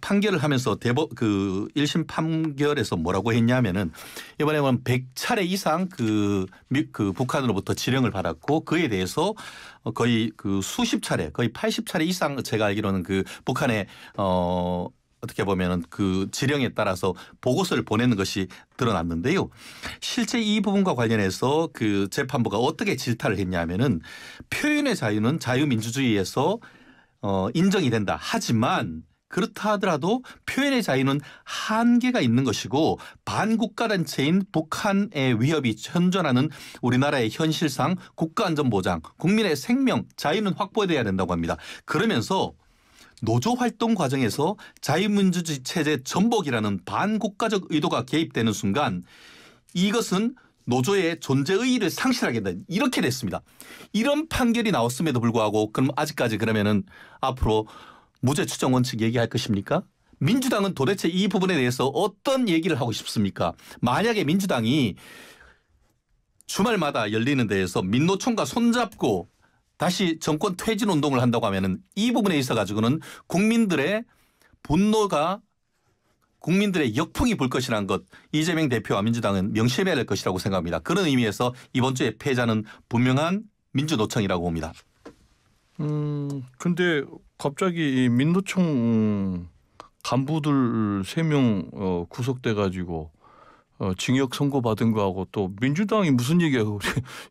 Speaker 3: 판결을 하면서 그 1심 판결에서 뭐라고 했냐면은 이번에 보면 100차례 이상 그 북한으로부터 지령을 받았고 그에 대해서 거의 그 수십 차례 거의 80차례 이상 제가 알기로는 그 북한에 어떻게 보면은 그 지령에 따라서 보고서를 보내는 것이 드러났는데요. 실제 이 부분과 관련해서 그 재판부가 어떻게 질타를 했냐면은 표현의 자유는 자유민주주의에서 인정이 된다. 하지만 그렇다 하더라도 표현의 자유는 한계가 있는 것이고 반국가단체인 북한의 위협이 현존하는 우리나라의 현실상 국가안전보장, 국민의 생명, 자유는 확보돼야 된다고 합니다. 그러면서 노조 활동 과정에서 자유민주주의 체제 전복이라는 반국가적 의도가 개입되는 순간 이것은 노조의 존재 의의를 상실하게 된다. 이렇게 됐습니다. 이런 판결이 나왔음에도 불구하고 그럼 아직까지 그러면은 앞으로 무죄 추정 원칙 얘기할 것입니까? 민주당은 도대체 이 부분에 대해서 어떤 얘기를 하고 싶습니까? 만약에 민주당이 주말마다 열리는 데에서 민노총과 손잡고 다시 정권 퇴진 운동을 한다고 하면은 이 부분에 있어 가지고는 국민들의 분노가 국민들의 역풍이 불 것이라는 것 이재명 대표와 민주당은 명심해야 될 것이라고 생각합니다. 그런 의미에서 이번 주에 패자는 분명한 민주노총이라고 봅니다.
Speaker 2: 근데 갑자기 이 민노총 간부들 3명 구속돼 가지고 징역 선고받은 거하고 또 민주당이 무슨 얘기하고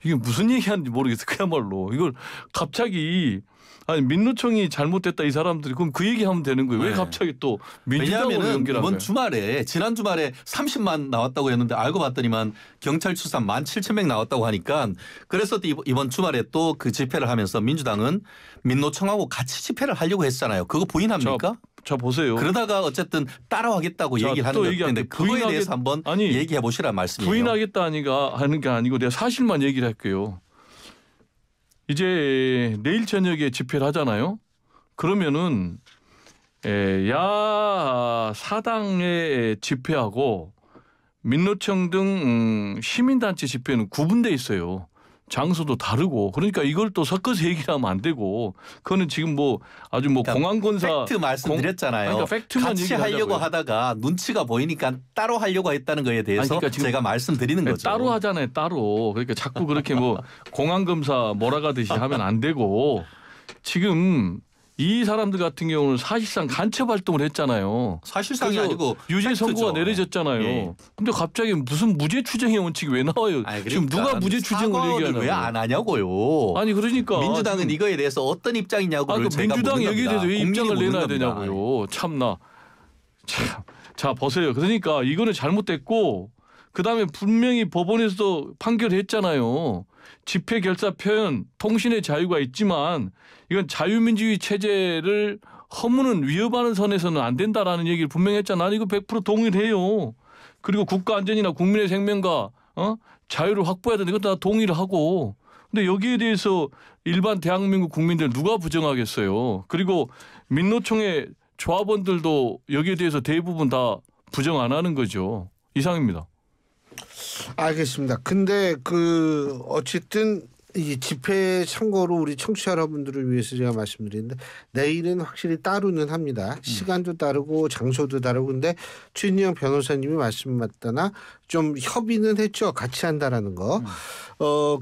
Speaker 2: 이게 무슨 얘기하는지 모르겠어. 그야말로 이걸 갑자기 아니 민노총이 잘못됐다 이 사람들이 그럼 그 얘기하면 되는 거예요. 왜
Speaker 3: 네.
Speaker 2: 갑자기 또 민주당으로
Speaker 3: 왜냐하면
Speaker 2: 연결하는
Speaker 3: 이번
Speaker 2: 거예요?
Speaker 3: 주말에 지난 주말에 30만 나왔다고 했는데 알고 봤더니만 경찰 출산 17,000명 나왔다고 하니까 그래서 이번 주말에 또 그 집회를 하면서 민주당은 민노총하고 같이 집회를 하려고 했잖아요. 그거 부인합니까?
Speaker 2: 자 보세요.
Speaker 3: 그러다가 어쨌든 따라하겠다고
Speaker 2: 자,
Speaker 3: 얘기를 하는
Speaker 2: 또
Speaker 3: 것 같은데 그거에 대해서 한번
Speaker 2: 아니,
Speaker 3: 얘기해 보시란 말씀이에요.
Speaker 2: 부인하겠다 하는 게 아니고 내가 사실만 얘기를 할게요. 이제 내일 저녁에 집회를 하잖아요. 그러면은 야 사당의 집회하고 민노총 등 시민단체 집회는 구분돼 있어요. 장소도 다르고 그러니까 이걸 또 섞어서 얘기를 하면 안 되고 그거는 지금 뭐 아주 뭐
Speaker 3: 그러니까
Speaker 2: 공안권사
Speaker 3: 팩트 말씀드렸잖아요.
Speaker 2: 그러니까 팩트만
Speaker 3: 같이 하려고
Speaker 2: 얘기하자고요. 하다가
Speaker 3: 하다가 눈치가 보이니까 따로 하려고 했다는 거에 대해서
Speaker 2: 그러니까 지금
Speaker 3: 제가 말씀드리는 거죠.
Speaker 2: 따로 하잖아요. 따로. 그러니까 자꾸 그렇게 뭐 공안검사 몰아가듯이 하면 안 되고 지금 이 사람들 같은 경우는 사실상 간첩 활동을 했잖아요.
Speaker 3: 사실상이
Speaker 2: 그래서
Speaker 3: 아니고
Speaker 2: 유죄 선고가
Speaker 3: 팩트죠.
Speaker 2: 내려졌잖아요.
Speaker 3: 예.
Speaker 2: 근데 갑자기 무슨 무죄 추정의 원칙이 왜 나와요?
Speaker 3: 아니,
Speaker 2: 지금
Speaker 3: 그러니까
Speaker 2: 누가 무죄 추정을 얘기하냐고.
Speaker 3: 왜안 하냐고요.
Speaker 2: 아니 그러니까
Speaker 3: 민주당은
Speaker 2: 지금
Speaker 3: 이거에 대해서 어떤 입장이냐고를
Speaker 2: 그
Speaker 3: 제가
Speaker 2: 민주당
Speaker 3: 묻는
Speaker 2: 여기에
Speaker 3: 겁니다.
Speaker 2: 대해서 왜 입장을
Speaker 3: 국민이
Speaker 2: 내놔야
Speaker 3: 묻는 겁니다.
Speaker 2: 되냐고요. 참나. 참. 자 보세요. 그러니까 이거는 잘못됐고 그다음에 분명히 법원에서도 판결했잖아요. 집회 결사 표현 통신의 자유가 있지만 이건 자유민주주의 체제를 허무는 위협하는 선에서는 안 된다라는 얘기를 분명히 했잖아. 이거 100% 동의를 해요. 그리고 국가 안전이나 국민의 생명과 자유를 확보해야 되는 이것도 다 동의를 하고. 근데 여기에 대해서 일반 대한민국 국민들 누가 부정하겠어요. 그리고 민노총의 조합원들도 여기에 대해서 대부분 다 부정 안 하는 거죠. 이상입니다.
Speaker 1: 알겠습니다. 근데 그 어쨌든 이 집회 참고로 우리 청취자 여러분들을 위해서 제가 말씀드리는데 내일은 확실히 따로는 합니다. 시간도 다르고 장소도 다르고 근데 최인영 변호사님이 말씀 맞다나 좀 협의는 했죠. 같이 한다라는 거.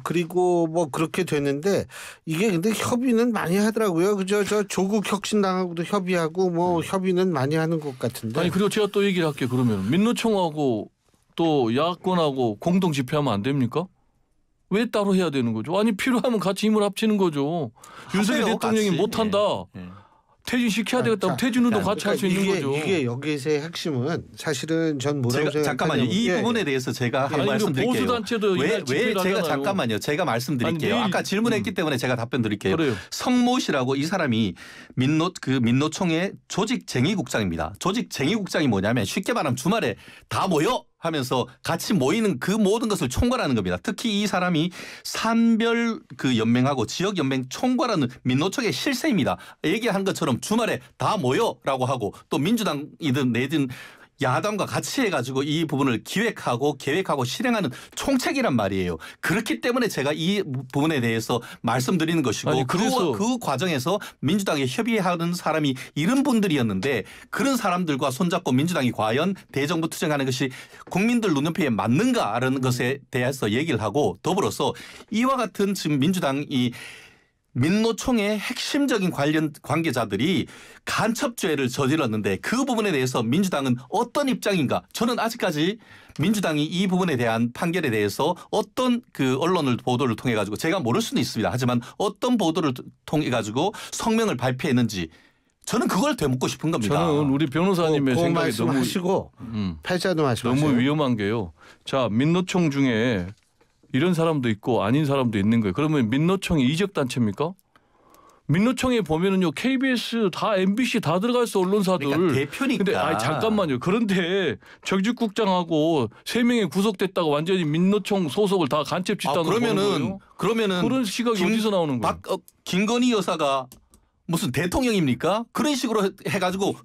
Speaker 1: 그리고 뭐 그렇게 됐는데 이게 근데 협의는 많이 하더라고요. 그저 저 조국 혁신당하고도 협의하고 뭐 협의는 많이 하는 것 같은데.
Speaker 2: 아니 그리고 제가 또 얘기를 할게요. 그러면 민노총하고 또 야권하고 공동 집회하면 안 됩니까? 왜 따로 해야 되는 거죠? 아니 필요하면 같이 힘을 합치는 거죠. 윤석열
Speaker 3: 하세요,
Speaker 2: 대통령이
Speaker 3: 같이.
Speaker 2: 못한다.
Speaker 3: 예.
Speaker 2: 퇴진시켜야 되겠다면 퇴진운동 같이 할 수 있는 거죠.
Speaker 1: 이게 여기서의 핵심은 사실은 전 뭐라고
Speaker 3: 제가 잠깐만요. 이
Speaker 1: 생각하냐면
Speaker 3: 부분에 대해서 제가
Speaker 2: 아니,
Speaker 3: 한 말씀드릴게요.
Speaker 2: 보수단체도
Speaker 3: 왜 제가
Speaker 2: 하잖아요.
Speaker 3: 잠깐만요. 제가 말씀드릴게요.
Speaker 2: 아니,
Speaker 3: 아까 질문했기 때문에 제가 답변 드릴게요.
Speaker 2: 그래요.
Speaker 3: 성모 씨라고 이 사람이 민노총의 조직쟁의국장입니다. 조직쟁의국장이 뭐냐면 쉽게 말하면 주말에 다 모여 하면서 같이 모이는 그 모든 것을 총괄하는 겁니다. 특히 이 사람이 산별 그 연맹하고 지역 연맹 총괄하는 민노총의 실세입니다. 얘기한 것처럼 주말에 다 모여라고 하고 또 민주당이든 내든 야당과 같이 해가지고 이 부분을 기획하고 계획하고 실행하는 총책이란 말이에요. 그렇기 때문에 제가 이 부분에 대해서 말씀드리는 것이고
Speaker 2: 아니, 그래서
Speaker 3: 그 과정에서 민주당에 협의하는 사람이 이런 분들이었는데 그런 사람들과 손잡고 민주당이 과연 대정부 투쟁하는 것이 국민들 눈높이에 맞는가라는 것에 대해서 얘기를 하고 더불어서 이와 같은 지금 민주당이 민노총의 핵심적인 관련 관계자들이 간첩죄를 저질렀는데 그 부분에 대해서 민주당은 어떤 입장인가? 저는 아직까지 민주당이 이 부분에 대한 판결에 대해서 어떤 그 언론을 보도를 통해 가지고 제가 모를 수는 있습니다. 하지만 어떤 보도를 통해 가지고 성명을 발표했는지 저는 그걸 되묻고 싶은 겁니다.
Speaker 2: 저는 우리 변호사님의
Speaker 1: 그
Speaker 2: 생각이 너무
Speaker 1: 말씀하시고 패자도 말씀하세요.
Speaker 2: 너무 위험한 게요. 자 민노총 중에 이런 사람도 있고 아닌 사람도 있는 거예요. 그러면 민노총이 이적 단체입니까? 민노총에 보면은요 KBS 다 MBC 다 들어가 있어 언론사들.
Speaker 3: 그러니까 대표니까.
Speaker 2: 근데 아니 잠깐만요. 그런데 정직국장하고 3명이 구속됐다고 완전히 민노총 소속을 다 간첩 집단으로 보는 거예요?
Speaker 3: 그러면은
Speaker 2: 그런 시각이 어디서 나오는 거예요?
Speaker 3: 김건희 여사가 무슨 대통령입니까? 그런 식으로 해가지고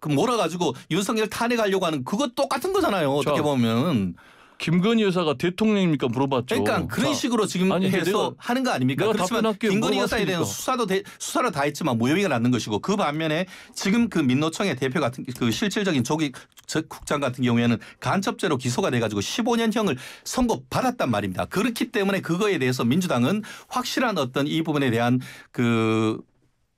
Speaker 3: 몰아가지고 윤석열 탄핵하려고 하는 그거 똑같은 거잖아요. 어떻게
Speaker 2: 자,
Speaker 3: 보면.
Speaker 2: 김건희 여사가 대통령입니까 물어봤죠.
Speaker 3: 그러니까 그런
Speaker 2: 자,
Speaker 3: 식으로 지금
Speaker 2: 아니,
Speaker 3: 해서 하는 거 아닙니까?
Speaker 2: 내가
Speaker 3: 그렇지만
Speaker 2: 답변할게요.
Speaker 3: 김건희 여사에 대한
Speaker 2: 물어봤으니까.
Speaker 3: 수사를 다 했지만 무혐의가 났는 것이고 그 반면에 지금 그 민노총의 대표 같은 그 실질적인 국장 같은 경우에는 간첩죄로 기소가 돼가지고 15년형을 선고받았단 말입니다. 그렇기 때문에 그거에 대해서 민주당은 확실한 어떤 이 부분에 대한 그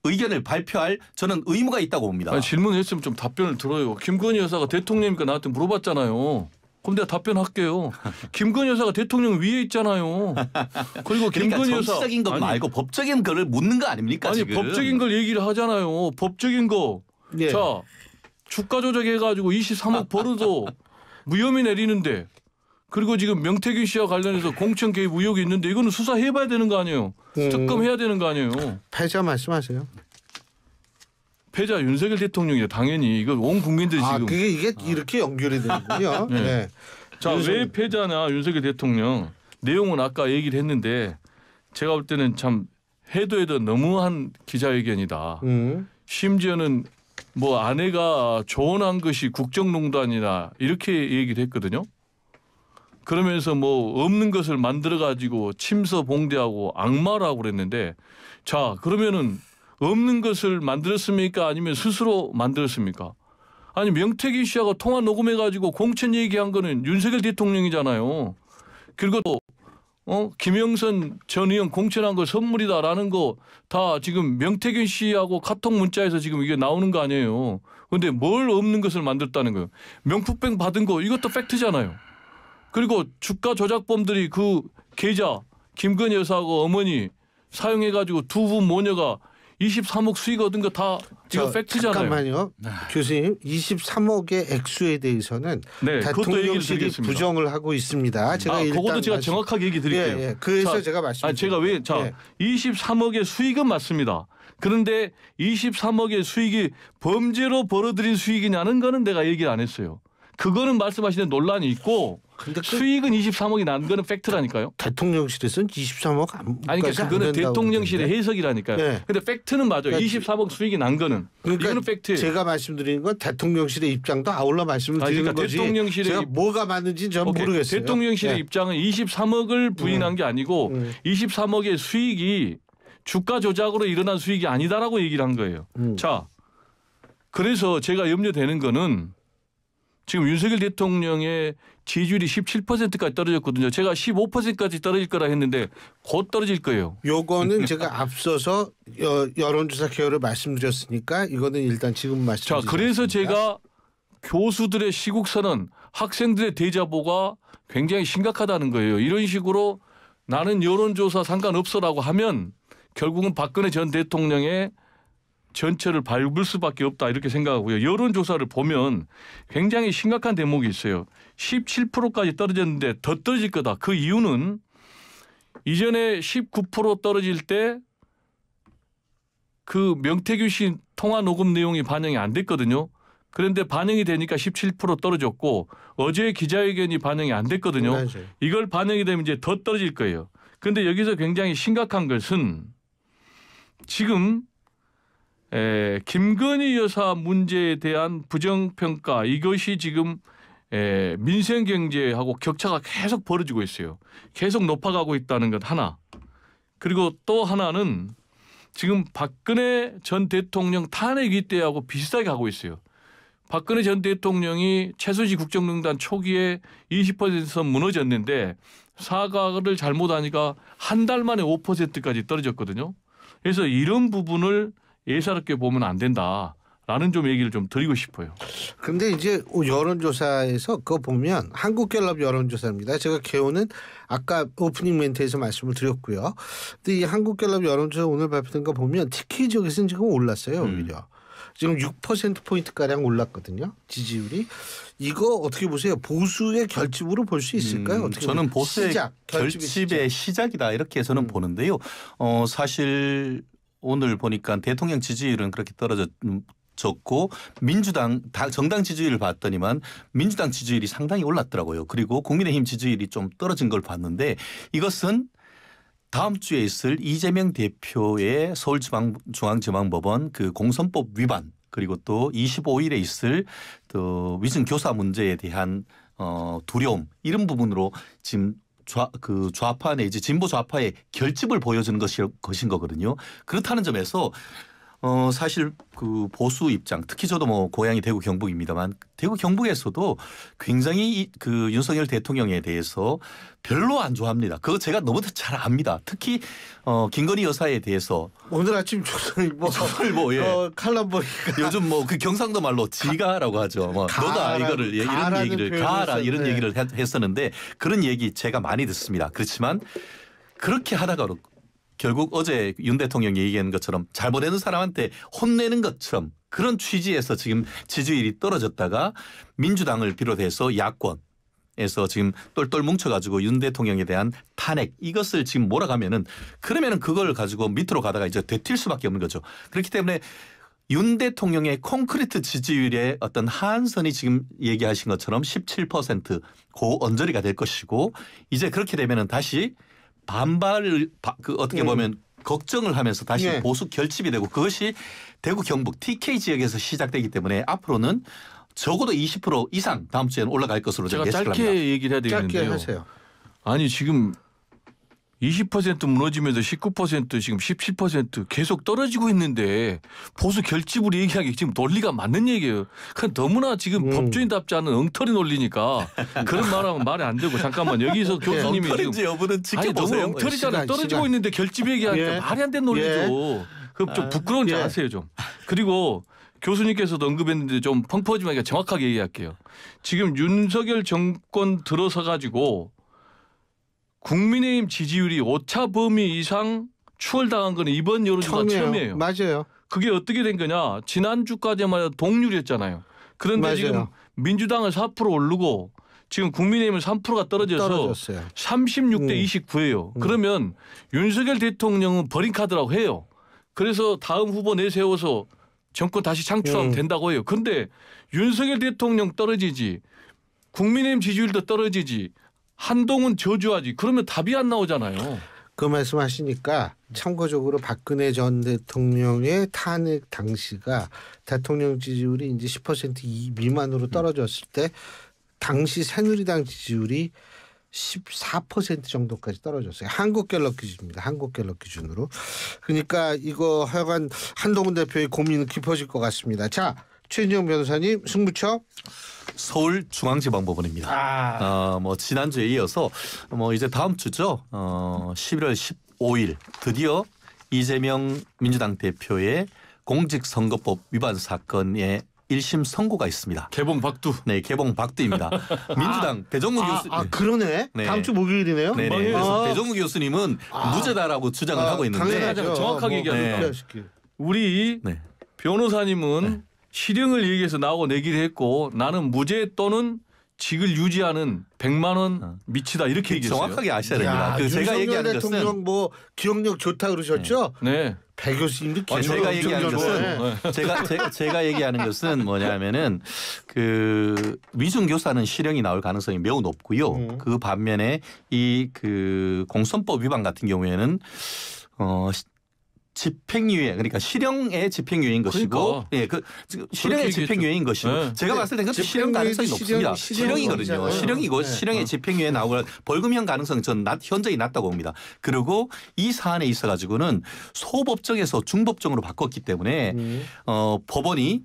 Speaker 3: 의견을 발표할 저는 의무가 있다고 봅니다.
Speaker 2: 아니, 질문을 했으면 좀 답변을 들어요. 김건희 여사가 대통령이니까 나한테 물어봤잖아요. 그럼 내가 답변할게요. 김건희 여사가 대통령 위에 있잖아요. 그리고
Speaker 3: 그러니까
Speaker 2: 김건희 여사
Speaker 3: 정치적인 것
Speaker 2: 아니,
Speaker 3: 말고 법적인 거를 묻는 거 아닙니까
Speaker 2: 아니
Speaker 3: 지금.
Speaker 2: 법적인 걸 얘기를 하잖아요. 법적인 거.
Speaker 1: 예.
Speaker 2: 자 주가 조작해가지고 23억 벌어도 무혐의 내리는데 그리고 지금 명태균 씨와 관련해서 공천 개입 의혹이 있는데 이거는 수사해봐야 되는 거 아니에요. 특검해야 되는 거 아니에요.
Speaker 1: 패자 말씀하세요.
Speaker 2: 패자 윤석열 대통령이요. 당연히 이거 온 국민들이
Speaker 1: 아
Speaker 2: 지금.
Speaker 1: 그게 이게 이렇게 연결이 되는군요.
Speaker 2: 네.
Speaker 1: 네.
Speaker 2: 자, 왜 패자냐 윤석열 대통령 내용은 아까 얘기를 했는데 제가 볼 때는 참 해도 너무한 기자회견이다. 심지어는 뭐 아내가 조언한 것이 국정농단이다 이렇게 얘기를 했거든요. 그러면서 뭐 없는 것을 만들어 가지고 침서봉대하고 악마라고 그랬는데 자 그러면은 없는 것을 만들었습니까 아니면 스스로 만들었습니까? 아니 명태균 씨하고 통화 녹음해 가지고 공천 얘기한 거는 윤석열 대통령이잖아요. 그리고 또 김영선 전 의원 공천한 거 선물이다라는 거 다 지금 명태균 씨하고 카톡 문자에서 지금 이게 나오는 거 아니에요. 그런데 뭘 없는 것을 만들었다는 거예요. 명품백 받은 거 이것도 팩트잖아요. 그리고 주가 조작범들이 그 계좌 김건희 여사하고 어머니 사용해 가지고 두 분 모녀가 23억 수익 얻은 거 다 이거 팩트잖아요.
Speaker 1: 잠깐만요. 교수님 23억의 액수에 대해서는
Speaker 2: 네,
Speaker 1: 대통령실이 부정을 하고 있습니다. 제가 일단
Speaker 2: 그것도 제가 정확하게 얘기 드릴게요.
Speaker 1: 예. 그래서 제가 말씀드릴게요.
Speaker 2: 제가 왜 23억의 수익은 맞습니다. 그런데 23억의 수익이 범죄로 벌어들인 수익이냐는 거는 내가 얘기를 안 했어요. 그거는 말씀하시는 논란이 있고
Speaker 1: 근데
Speaker 2: 수익은 23억이 난 거는 팩트라니까요.
Speaker 1: 대통령실에서는 23억
Speaker 2: 아니 그러니까 그거는 대통령실의 해석이라니까요.
Speaker 1: 네.
Speaker 2: 근데 팩트는 맞아요.
Speaker 1: 그러니까
Speaker 2: 23억 수익이 난 거는.
Speaker 1: 그러니까
Speaker 2: 이거는 팩트예요.
Speaker 1: 제가 말씀드리는 건 대통령실의 입장도 아울러 말씀을 드리는
Speaker 2: 그러니까
Speaker 1: 거지.
Speaker 2: 대통령실의
Speaker 1: 제가 뭐가 맞는지는 전 모르겠어요.
Speaker 2: 대통령실의
Speaker 1: 네.
Speaker 2: 입장은 23억을 부인한 게 아니고 23억의 수익이 주가 조작으로 일어난 수익이 아니다라고 얘기를 한 거예요. 자, 그래서 제가 염려되는 거는 지금 윤석열 대통령의 지지율이 17%까지 떨어졌거든요. 제가 15%까지 떨어질 거라 했는데 곧 떨어질 거예요.
Speaker 1: 요거는 제가 앞서서 여론조사 개요를 말씀드렸으니까 이거는 일단 지금 말씀드리겠습니다.
Speaker 2: 자, 그래서 제가 교수들의 시국선언, 학생들의 대자보가 굉장히 심각하다는 거예요. 이런 식으로 나는 여론조사 상관없어라고 하면 결국은 박근혜 전 대통령의 전철을 밟을 수밖에 없다 이렇게 생각하고요. 여론조사를 보면 굉장히 심각한 대목이 있어요. 17%까지 떨어졌는데 더 떨어질 거다. 그 이유는 이전에 19% 떨어질 때 그 명태균 씨 통화 녹음 내용이 반영이 안 됐거든요. 그런데 반영이 되니까 17% 떨어졌고 어제 기자회견이 반영이 안 됐거든요.
Speaker 1: 맞아요.
Speaker 2: 이걸 반영이 되면 이제 더 떨어질 거예요. 그런데 여기서 굉장히 심각한 것은 지금 김건희 여사 문제에 대한 부정평가 이것이 지금 민생경제하고 격차가 계속 벌어지고 있어요. 계속 높아가고 있다는 것 하나. 그리고 또 하나는 지금 박근혜 전 대통령 탄핵 이때하고 비슷하게 하고 있어요. 박근혜 전 대통령이 최순실 국정농단 초기에 20%선 무너졌는데 사과를 잘못하니까 한 달 만에 5%까지 떨어졌거든요. 그래서 이런 부분을 예사롭게 보면 안 된다라는 좀 얘기를 좀 드리고 싶어요.
Speaker 1: 근데 이제 여론조사에서 그거 보면 한국갤럽 여론조사입니다. 제가 개요는 아까 오프닝 멘트에서 말씀을 드렸고요. 근데 이 한국갤럽 여론조사 오늘 발표된 거 보면 특히 지역에서는 지금 올랐어요. 오히려. 지금 6%포인트가량 올랐거든요. 지지율이. 이거 어떻게 보세요? 보수의 결집으로 볼 수 있을까요? 어떻게
Speaker 3: 저는 보수의
Speaker 1: 결집의
Speaker 3: 결집의 시작이다 이렇게 저는 보는데요. 사실 오늘 보니까 대통령 지지율은 그렇게 떨어졌고 민주당 정당 지지율을 봤더니만 민주당 지지율이 상당히 올랐더라고요. 그리고 국민의힘 지지율이 좀 떨어진 걸 봤는데 이것은 다음 주에 있을 이재명 대표의 서울중앙지방법원 그 공선법 위반 그리고 또 25일에 있을 또 위증 교사 문제에 대한 두려움 이런 부분으로 지금 좌파 내지 진보 좌파의 결집을 보여주는 것인 거거든요. 그렇다는 점에서 사실 그 보수 입장, 특히 저도 뭐 고향이 대구 경북입니다만 대구 경북에서도 굉장히 그 윤석열 대통령에 대해서 별로 안 좋아합니다. 그거 제가 너무 잘 압니다. 특히 김건희 여사에 대해서
Speaker 1: 오늘 아침 조선일보
Speaker 3: 조선일보, 예.
Speaker 1: 칼럼 보니까
Speaker 3: 요즘 뭐 그 경상도 말로 지가라고 하죠. 뭐 너가 이거를 이런 얘기를 가라 이런 얘기를 했었는데 그런 얘기 제가 많이 듣습니다. 그렇지만 그렇게 하다가 결국 어제 윤 대통령이 얘기한 것처럼 잘 보내는 사람한테 혼내는 것처럼 그런 취지에서 지금 지지율이 떨어졌다가 민주당을 비롯해서 야권에서 지금 똘똘 뭉쳐가지고 윤 대통령에 대한 탄핵 이것을 지금 몰아가면은 그러면은 그걸 가지고 밑으로 가다가 이제 되튈 수밖에 없는 거죠. 그렇기 때문에 윤 대통령의 콘크리트 지지율의 어떤 하한선이 지금 얘기하신 것처럼 17% 고언저리가 될 것이고 이제 그렇게 되면은 다시 반발을 그 어떻게 보면 걱정을 하면서 다시
Speaker 1: 예.
Speaker 3: 보수 결집이 되고 그것이 대구 경북 TK 지역에서 시작되기 때문에 앞으로는 적어도 20% 이상 다음 주에는 올라갈 것으로
Speaker 2: 제가
Speaker 3: 예측을
Speaker 2: 짧게
Speaker 3: 합니다.
Speaker 2: 얘기를 해야
Speaker 1: 짧게
Speaker 2: 되겠는데요.
Speaker 1: 하세요.
Speaker 2: 아니 지금 20% 무너지면서 19% 지금 17% 계속 떨어지고 있는데 보수 결집으로 얘기하기 지금 논리가 맞는 얘기예요. 그냥 너무나 지금 법조인답지 않은 엉터리 논리니까 그런 말하면 말이 안 되고 잠깐만 여기서 교수님이 지금
Speaker 3: 엉터리인지 여부는
Speaker 2: 아니 너무
Speaker 3: 지켜보세요.
Speaker 2: 엉터리잖아요. 떨어지고
Speaker 1: 시간.
Speaker 2: 있는데 결집 얘기하니까
Speaker 1: 예.
Speaker 2: 말이 안 되는 논리죠. 그럼 좀 부끄러운지
Speaker 1: 예.
Speaker 2: 아세요 좀. 그리고 교수님께서도 언급했는데 좀 펑퍼짐하게 정확하게 얘기할게요. 지금 윤석열 정권 들어서 가지고 국민의힘 지지율이 오차 범위 이상 추월당한 건 이번 여론조사 처음이에요.
Speaker 1: 맞아요.
Speaker 2: 그게 어떻게 된 거냐. 지난주까지만 해도 동률이었잖아요. 그런데
Speaker 1: 맞아요.
Speaker 2: 지금 민주당은 4% 오르고 지금 국민의힘은 3%가
Speaker 1: 떨어졌어요.
Speaker 2: 36대 29예요. 그러면 윤석열 대통령은 버린 카드라고 해요. 그래서 다음 후보 내세워서 정권 다시 창출하면 된다고 해요. 그런데 윤석열 대통령 떨어지지 국민의힘 지지율도 떨어지지 한동훈 저주하지 그러면 답이 안 나오잖아요.
Speaker 1: 그 말씀하시니까 참고적으로 박근혜 전 대통령의 탄핵 당시가 대통령 지지율이 이제 10% 미만으로 떨어졌을 때 당시 새누리당 지지율이 14% 정도까지 떨어졌어요. 한국갤럽 기준입니다. 한국갤럽 기준으로. 그러니까 이거 하여간 한동훈 대표의 고민은 깊어질 것 같습니다. 자, 최인정 변호사님 승부처
Speaker 3: 서울중앙지방법원입니다. 뭐 지난주에 이어서 뭐 이제 다음 주죠. 11월 15일 드디어 이재명 민주당 대표의 공직선거법 위반 사건의 1심 선고가 있습니다.
Speaker 2: 개봉 박두.
Speaker 3: 네, 개봉 박두입니다. 민주당 배정무 교수.
Speaker 1: 그러네.
Speaker 3: 네.
Speaker 1: 다음 주 목요일이네요.
Speaker 3: 네, 그래서 배정무 교수님은 무죄다라고 주장을 하고 있는데
Speaker 1: 당연하죠.
Speaker 2: 정확하게 얘기하니까.
Speaker 3: 네.
Speaker 2: 우리
Speaker 3: 네.
Speaker 2: 변호사님은 실형을 얘기해서 나오고 내기를 했고 나는 무죄 또는 직을 유지하는 100만 원 미치다 이렇게 얘기했어요.
Speaker 3: 정확하게 아셔야 됩니다.
Speaker 1: 야,
Speaker 3: 그 제가
Speaker 1: 윤석열
Speaker 3: 얘기하는
Speaker 1: 대통령
Speaker 3: 것은
Speaker 1: 뭐 기억력 좋다 그러셨죠?
Speaker 2: 네.
Speaker 1: 배 교수님도
Speaker 3: 제가 얘기하는
Speaker 1: 기억력
Speaker 3: 것은 제가 얘기하는 것은 뭐냐면은 그 위중 교사는 실형이 나올 가능성이 매우 높고요. 그 반면에 이 그 공선법 위반 같은 경우에는 집행유예 그러니까 실형의 집행유예인 것이고
Speaker 2: 그러니까.
Speaker 3: 예, 그 실형의 집행유예인 것이고
Speaker 2: 네.
Speaker 3: 제가 봤을 때 그것도 실형 가능성이 높습니다. 실형이거든요. 실형이고 실형의 집행유예 나오고 벌금형 가능성 전 현저히 낮다고 봅니다. 그리고 이 사안에 있어 가지고는 소법정에서 중법정으로 바꿨기 때문에 법원이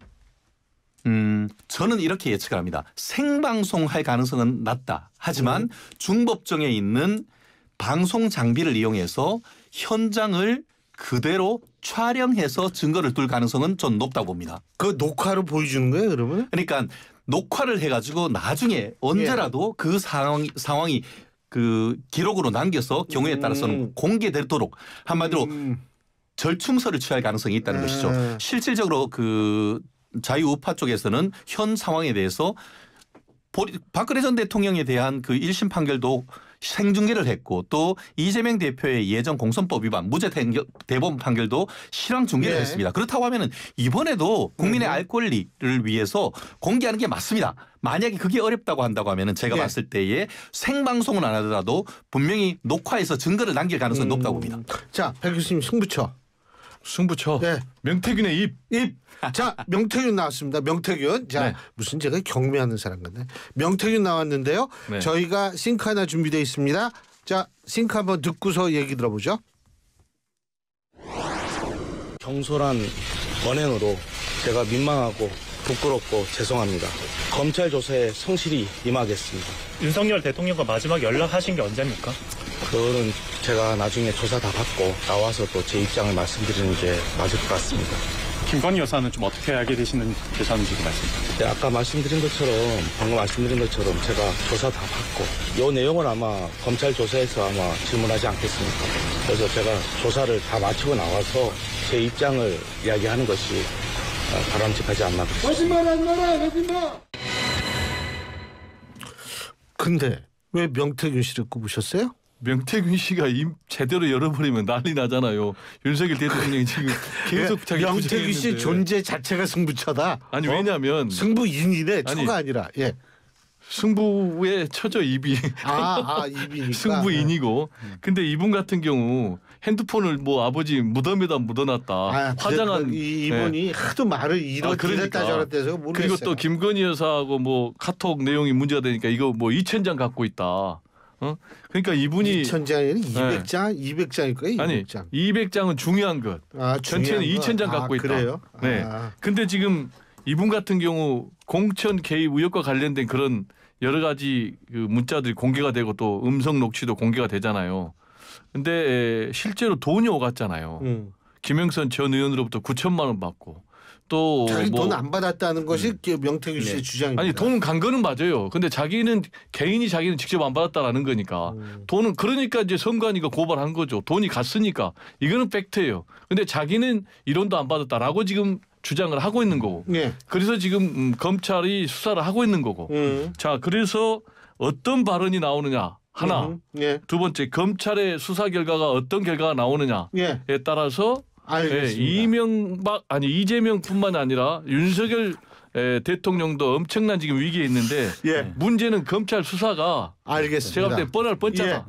Speaker 3: 저는 이렇게 예측을 합니다. 생방송할 가능성은 낮다. 하지만 중법정에 있는 방송 장비를 이용해서 현장을 그대로 촬영해서 증거를 둘 가능성은 좀 높다고 봅니다.
Speaker 1: 그 녹화로 보여주는 거예요, 그러면?
Speaker 3: 그러니까 녹화를 해가지고 나중에 언제라도 그 상황이 그 기록으로 남겨서 경우에 따라서는 공개되도록 한마디로 절충설을 취할 가능성이 있다는 것이죠. 실질적으로 그 자유우파 쪽에서는 현 상황에 대해서 박근혜 전 대통령에 대한 그 1심 판결도 생중계를 했고 또 이재명 대표의 예전 공선법 위반 무죄 대법원 판결도 실황 중계를 했습니다. 그렇다고 하면은 이번에도 국민의 알 권리를 위해서 공개하는 게 맞습니다. 만약에 그게 어렵다고 한다고 하면은 제가 봤을 때에 생방송은 안 하더라도 분명히 녹화해서 증거를 남길 가능성이 높다고 봅니다.
Speaker 1: 자, 배 교수님 승부처.
Speaker 2: 네. 명태균의 입.
Speaker 1: 자, 명태균 나왔습니다. 명태균. 자,
Speaker 2: 네.
Speaker 1: 무슨 제가 경매하는 사람 같네. 명태균 나왔는데요.
Speaker 2: 네.
Speaker 1: 저희가 싱크 하나 준비되어 있습니다. 자, 싱크 한번 듣고서 얘기 들어보죠.
Speaker 4: 경솔한 언행으로 제가 민망하고 부끄럽고 죄송합니다. 검찰 조사에 성실히 임하겠습니다.
Speaker 5: 윤석열 대통령과 마지막 연락하신 게 언제입니까?
Speaker 4: 그거는 제가 나중에 조사 다 받고 나와서 또 제 입장을 말씀드리는 게 맞을 것 같습니다.
Speaker 5: 김건희 여사는 좀 어떻게 알게 되셨는지도 말씀해주세요.
Speaker 4: 네, 아까 말씀드린 것처럼 방금 말씀드린 것처럼 제가 조사 다 받고 이 내용을 아마 검찰 조사에서 아마 질문하지 않겠습니까? 그래서 제가 조사를 다 마치고 나와서 제 입장을 이야기하는 것이 바람직하지 않나 그렇습니다.
Speaker 1: 근데 왜 명태균 씨를 꼽으셨어요?
Speaker 2: 명태균 씨가 제대로 열어버리면 난리 나잖아요. 윤석열 대통령이 지금 계속 자기
Speaker 1: 명태균 씨
Speaker 2: 주장했는데.
Speaker 1: 존재 자체가 승부처다.
Speaker 2: 아니 왜냐하면
Speaker 1: 승부인이네.
Speaker 2: 아니,
Speaker 1: 처가 아니라. 예.
Speaker 2: 승부에 처져 입이
Speaker 1: 입이니까.
Speaker 2: 승부인이고 근데 이분 같은 경우 핸드폰을 뭐 아버지 무덤에다 묻어놨다. 화장한
Speaker 1: 이분이 하도 말을 이랬다 저랬다 해서 모르겠어요.
Speaker 2: 그리고 또 김건희 여사하고 뭐 카톡 내용이 문제가 되니까 이거 뭐 2,000장 갖고 있다. 그러니까 이분이
Speaker 1: 2,000장이 200장, 200장일 거예요. 200장.
Speaker 2: 아니 200장은 중요한 것. 전체는 2,000장 갖고 있다.
Speaker 1: 그래요?
Speaker 2: 네. 근데 지금 이분 같은 경우 공천 개입 의혹과 관련된 그런 여러 가지 그 문자들이 공개가 되고 또 음성 녹취도 공개가 되잖아요. 근데 실제로 돈이 오갔잖아요. 김영선 전 의원으로부터 9천만 원 받고 또
Speaker 1: 자기
Speaker 2: 뭐
Speaker 1: 돈 안 받았다는 것이 명태균 씨의 주장입니다.
Speaker 2: 아니 돈 간 거는 맞아요. 근데 자기는 개인이 자기는 직접 안 받았다라는 거니까 돈은 그러니까 이제 선관위가 고발한 거죠. 돈이 갔으니까 이거는 팩트예요. 근데 자기는 1원도 안 받았다라고 지금 주장을 하고 있는 거고.
Speaker 1: 예.
Speaker 2: 그래서 지금 검찰이 수사를 하고 있는 거고. 자, 그래서 어떤 발언이 나오느냐 하나.
Speaker 1: 예.
Speaker 2: 두 번째 검찰의 수사 결과가 어떤 결과가 나오느냐에
Speaker 1: 예.
Speaker 2: 따라서
Speaker 1: 알겠습니다.
Speaker 2: 이재명뿐만 아니라 윤석열 대통령도 엄청난 지금 위기에 있는데
Speaker 1: 예.
Speaker 2: 문제는 검찰 수사가
Speaker 1: 알겠습니다.
Speaker 2: 제가 볼 때 뻔할 뻔짜다.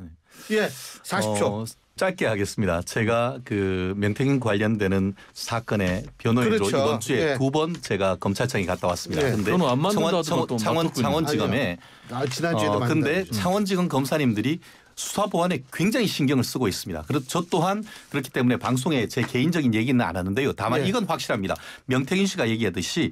Speaker 1: 예. 40초.
Speaker 3: 짧게 하겠습니다. 제가 그 명태균 관련되는 사건의 변호인으로
Speaker 1: 그렇죠.
Speaker 3: 이번 주에
Speaker 1: 예.
Speaker 3: 2번 제가 검찰청에 갔다 왔습니다.
Speaker 1: 예.
Speaker 3: 근데
Speaker 2: 저는 안 맞는다 하더라도
Speaker 3: 창원지검에
Speaker 1: 지난주에도
Speaker 3: 근데 창원지검 검사님들이 수사 보안에 굉장히 신경을 쓰고 있습니다. 그래서 저 또한 그렇기 때문에 방송에 제 개인적인 얘기는 안 하는데요. 다만
Speaker 1: 예.
Speaker 3: 이건 확실합니다. 명태균 씨가 얘기하듯이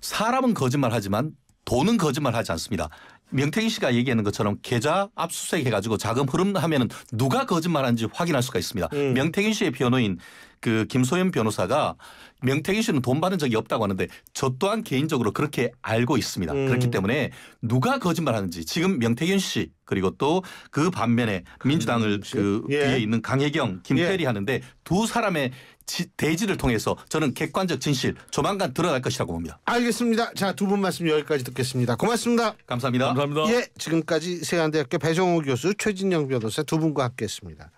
Speaker 3: 사람은 거짓말하지만 돈은 거짓말하지 않습니다. 명태균 씨가 얘기하는 것처럼 계좌 압수수색 해가지고 자금 흐름 하면은 누가 거짓말하는지 확인할 수가 있습니다. 명태균 씨의 변호인 그 김소연 변호사가 명태균 씨는 돈 받은 적이 없다고 하는데 저 또한 개인적으로 그렇게 알고 있습니다. 그렇기 때문에 누가 거짓말하는지 지금 명태균 씨 그리고 또 그 반면에 민주당을 그
Speaker 1: 예.
Speaker 3: 뒤에 있는 강혜경, 김태리
Speaker 1: 예.
Speaker 3: 하는데 두 사람의 대지를 통해서 저는 객관적 진실 조만간 드러날 것이라고 봅니다.
Speaker 1: 알겠습니다. 자, 두 분 말씀 여기까지 듣겠습니다. 고맙습니다.
Speaker 3: 감사합니다.
Speaker 2: 감사합니다.
Speaker 1: 예, 지금까지 세안대학교 배정호 교수, 최진영 변호사 두 분과 함께했습니다.